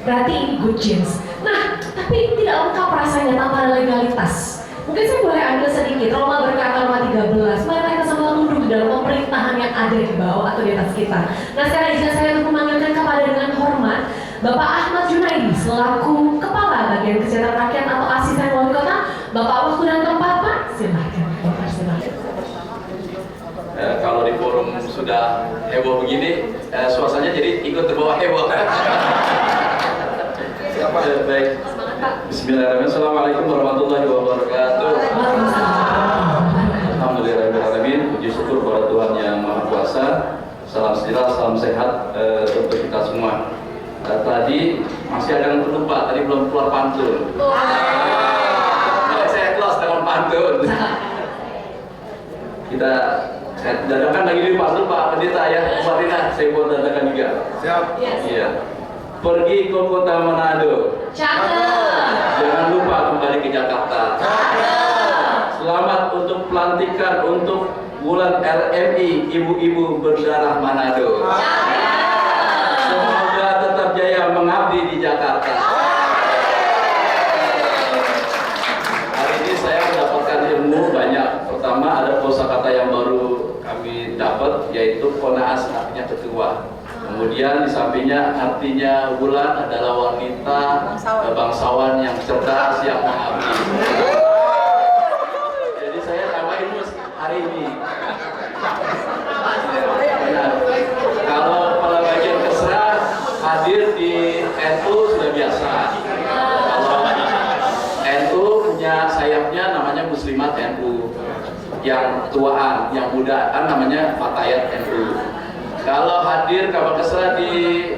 Berarti ini good genes. Nah, tapi tidak lengkap rasanya tanpa ada legalitas. Mungkin saya boleh ambil sedikit Roma berkata Roma 13. Mari kita semua tunduk di dalam pemerintahan yang ada di bawah atau di atas kita. Nah, sekarang izin saya untuk memanggilkan kepada dengan hormat Bapak Ahmad Junaidi selaku Kepala Bagian Kesejahteraan Rakyat atau Asisten Wali Kota. Bapak waktu dan tempat Pak, silakan. Bapak silakan. Kalau di forum sudah heboh begini, suasananya jadi ikut terbawa heboh. Baik. Bismillahirrahmanirrahim. Assalamualaikum warahmatullahi wabarakatuh. Alhamdulillahirrahmanirrahim. Puji syukur kepada Tuhan yang Maha Kuasa. Salam sejahtera, salam sehat untuk kita semua. Tadi masih ada yang terlupa, tadi belum keluar pantun. Saya close dengan pantun. Saya dadakan lagi di pantun Pak Pendeta ya, Pak Rina, saya buat dadakan juga. Siap. Iya. Pergi ke kota Manado. Cakep. Jangan lupa kembali ke Jakarta. Cakep. Selamat untuk pelantikan untuk bulan LMI Ibu-Ibu Berdarah Manado. Cakep. Semoga tetap jaya mengabdi di Jakarta. Hari ini saya mendapatkan ilmu banyak. Pertama ada kosakata yang baru kami dapat, yaitu konaas artinya ketua. Kemudian di sampingnya artinya Wulan adalah wanita bangsawan yang cerdas, yang mengabdi. Jadi saya tambahin hari ini. Benar. Kalau kepala bagian Kesra hadir di NU sudah biasa. Kalau NU punya sayapnya namanya Muslimat NU. Yang tuaan, yang mudaan namanya Fatayat NU. Kalau hadir Kabar Kesra di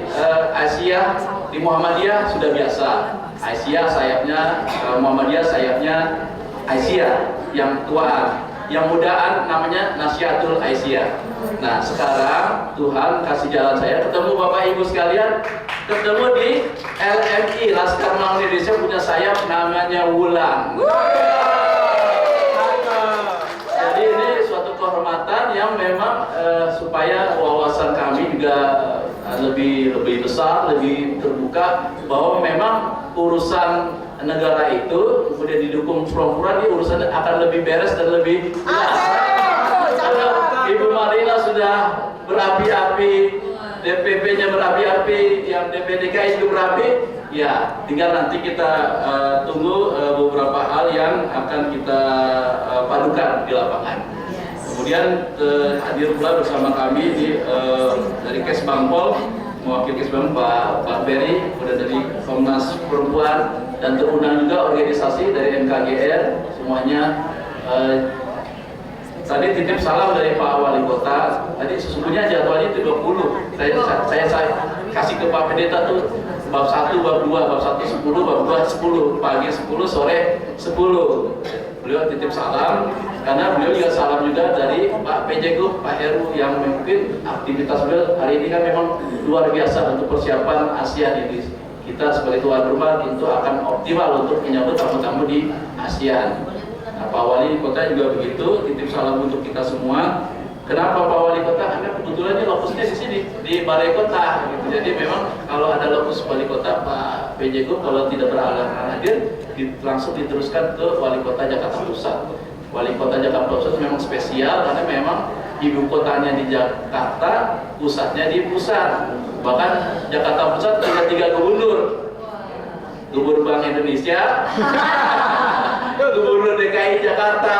Asia, di Muhammadiyah sudah biasa. Asia sayapnya, Muhammadiyah sayapnya Asia, yang tuaan. Yang mudaan namanya Nasihatul Aisyah. Nah sekarang Tuhan kasih jalan saya ketemu Bapak Ibu sekalian, ketemu di LMI Laskar Melawan Indonesia punya sayap namanya Wulan. Jadi ini suatu kehormatan yang memang supaya wawasan kami juga lebih besar, lebih terbuka bahwa memang urusan negara itu kemudian didukung pura-pura, ini urusannya akan lebih beres dan lebih jelas. Ibu Marina sudah berapi-api DPP-nya berapi-api, yang DPDKI juga berapi, ya tinggal nanti kita tunggu beberapa hal yang akan kita padukan di lapangan. Kemudian hadir pula bersama kami dari Kesbangpol, mewakili Kesbangpol Pak Ferry, kemudian dari Komnas Perempuan, dan terundang juga organisasi dari MKGR semuanya. Tadi titip salam dari Pak Wali Kota. Tadi sesungguhnya jadwalnya itu 20. Saya kasih ke Pak Pendeta tuh bab 1, bab 2, bab 1 10, bab 2 10, pagi 10, sore 10. Beliau titip salam karena beliau juga salam juga dari Pak PJ Group, Pak Heru, yang mungkin aktivitas beliau hari ini kan memang luar biasa untuk persiapan ASEAN ini. Kita sebagai tuan rumah tentu akan optimal untuk menyambut tamu-tamu di ASEAN. Nah, Pak Wali Kota juga begitu, titip salam untuk kita semua. Kenapa Pak Wali Kota? Karena kebetulan lokusnya di sini, di Balai Kota. Gitu. Jadi memang kalau ada lokus Wali Kota, Pak PJ Group kalau tidak berhalangan hadir, langsung diteruskan ke Wali Kota Jakarta Pusat. Wali Kota Jakarta Pusat memang spesial karena memang ibu kotanya di Jakarta, pusatnya di pusat. Bahkan Jakarta Pusat punya 3 gubernur. Gubernur Bank Indonesia, Gubernur DKI Jakarta,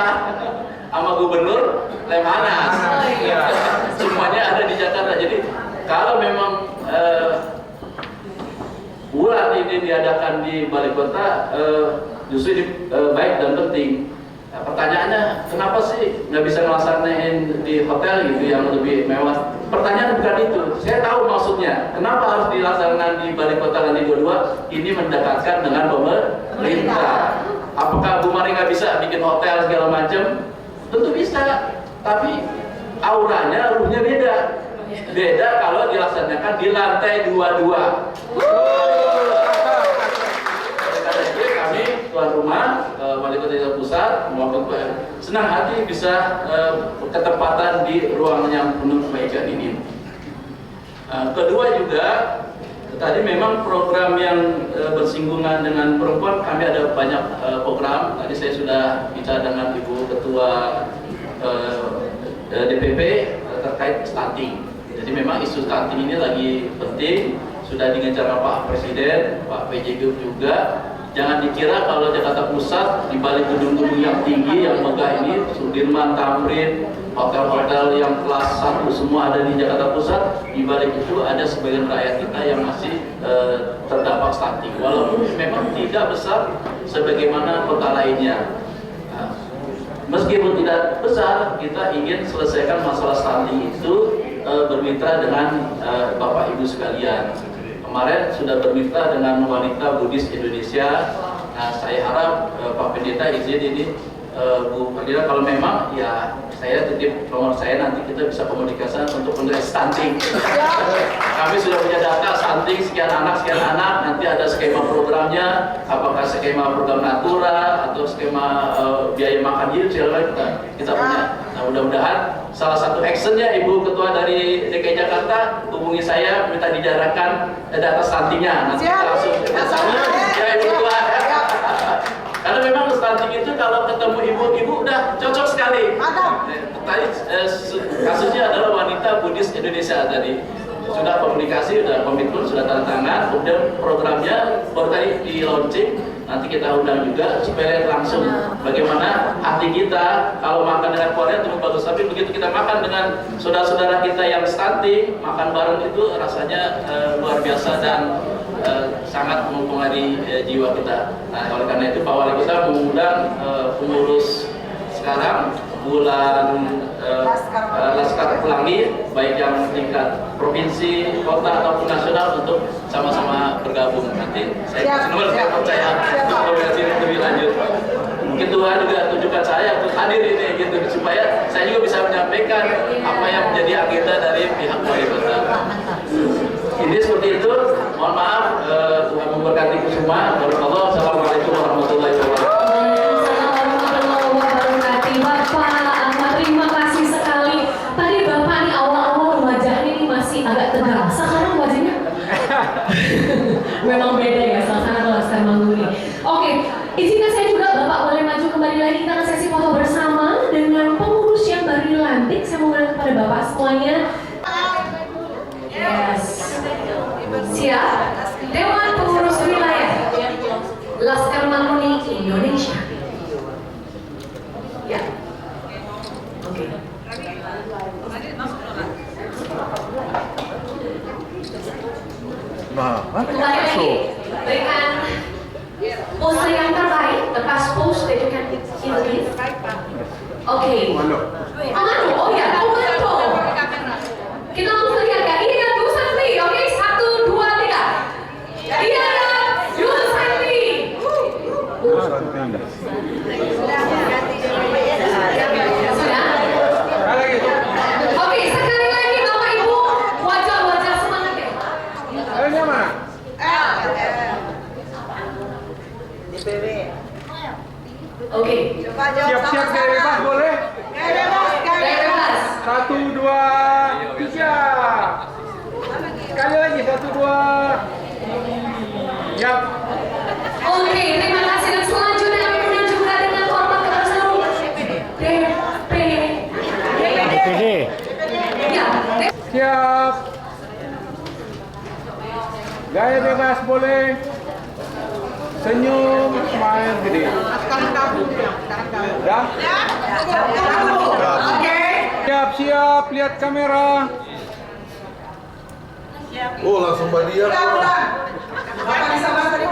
sama Gubernur Lemhanas. Semuanya ada di Jakarta. Jadi kalau memang bulan ini diadakan di Balai Kota, justru baik dan penting. Nah, pertanyaannya, kenapa sih nggak bisa melaksanain di hotel gitu yang lebih mewah? Pertanyaan bukan itu. Saya tahu maksudnya. Kenapa harus dilaksanakan di Balai Kota Lantai 22? Ini mendekatkan dengan pemerintah. Apakah Bu Mari nggak bisa bikin hotel segala macam? Tentu bisa. Tapi auranya, ruhnya beda. Beda kalau dilaksanakan di lantai 22. Kami tuan rumah Wali Kota Jakarta Pusat senang hati bisa ketempatan di ruangan yang penuh kebaikan ini. Kedua juga, tadi memang program yang bersinggungan dengan perempuan, kami ada banyak program. Tadi saya sudah bicara dengan Ibu Ketua DPP terkait stunting. Jadi memang isu stunting ini lagi penting, sudah digencar Pak Presiden, Pak PJ Group juga. Jangan dikira kalau Jakarta Pusat di balik gedung-gedung yang tinggi, yang megah ini, Sudirman, Tamrin, hotel-hotel yang kelas 1 semua ada di Jakarta Pusat. Di balik itu ada sebagian rakyat kita yang masih terdampak stunting. Walaupun memang tidak besar sebagaimana kota lainnya. Nah, meskipun tidak besar, kita ingin selesaikan masalah stunting itu bermitra dengan Bapak Ibu sekalian. Kemarin sudah bermitra dengan Wanita Buddhis Indonesia. Nah, saya harap Pak Pendeta izin ini, Bu Pendeta, kalau memang ya saya titip nomor saya, nanti kita bisa komunikasi untuk menulis stunting. Kami sudah punya data stunting sekian anak, nanti ada skema programnya, apakah skema program natura atau skema biaya makan hidup segala kita punya. Nah, mudah-mudahan salah satu actionnya Ibu Ketua dari DKI Jakarta hubungi saya, minta dijalankan data stuntingnya. Nanti kita langsung ya Ibu Ketua. Karena memang stunting itu kalau ketemu ibu-ibu udah cocok sekali. Tadi kasusnya adalah Wanita Buddhis Indonesia tadi. Sudah komunikasi, sudah komitmen, sudah tanda tangan. Kemudian programnya baru tadi di launching. Nanti kita undang juga supaya lihat langsung bagaimana hati kita kalau makan dengan keluarga itu bagus. Tapi begitu kita makan dengan saudara-saudara kita yang stunting, makan bareng itu rasanya luar biasa dan sangat mempengaruhi jiwa kita. Nah, oleh karena itu Pak Wali Kota mengundang pengurus sekarang bulan Laskar Pelangi, baik yang tingkat provinsi, kota ataupun nasional untuk sama-sama bergabung. Nanti saya kasih nomor telepon saya untuk komunikasi lebih lanjut. Mungkin Tuhan juga tunjukkan saya untuk hadir ini gitu supaya saya juga bisa menyampaikan apa yang menjadi agenda dari pihak Wali Kota. Ini seperti itu. Mohon maaf, Tuhan memberkati semua. Assalamualaikum warahmatullahi wabarakatuh. Terima kasih sekali. Tadi Bapak nih awal-awal wajahnya ini masih agak tegang. Sekarang wajahnya memang beda ya, suasana Laskar Mangguni. Oke, izinkan saya juga Bapak boleh maju kembali lagi, kita akan sesi foto bersama dengan pengurus yang baru dilantik. Saya mau kepada Bapak semuanya. Yes. Siap. Dewan Pengurus Wilayah Laskar Mahmuni Indonesia. Ya. Oke. Kembali lagi berikan pose yang terbaik, the best pose that you can give. Oke. Komando, oh ya, komando. Kita langsung lihat ya, ini kan Gus Santi, oke, 1, 2, 3. Iya, Gus Santi. Sudah? Oke, sekali lagi Bapak Ibu, wajah-wajah semangat ya. Ini mana? Oke. Siap-siap gaya bebas boleh? Gaya bebas. 1, 2, 3. Sekali lagi 1, 2. Siap. Oke, terima kasih dan selanjutnya kami punya juga dengan hormat kepada seluruh DPD. Ya, Siap. Gaya bebas boleh. Senyum, smile gede. Dah? Siap-siap, lihat kamera. Oh, langsung badian. Bapak bisa bahas tadi.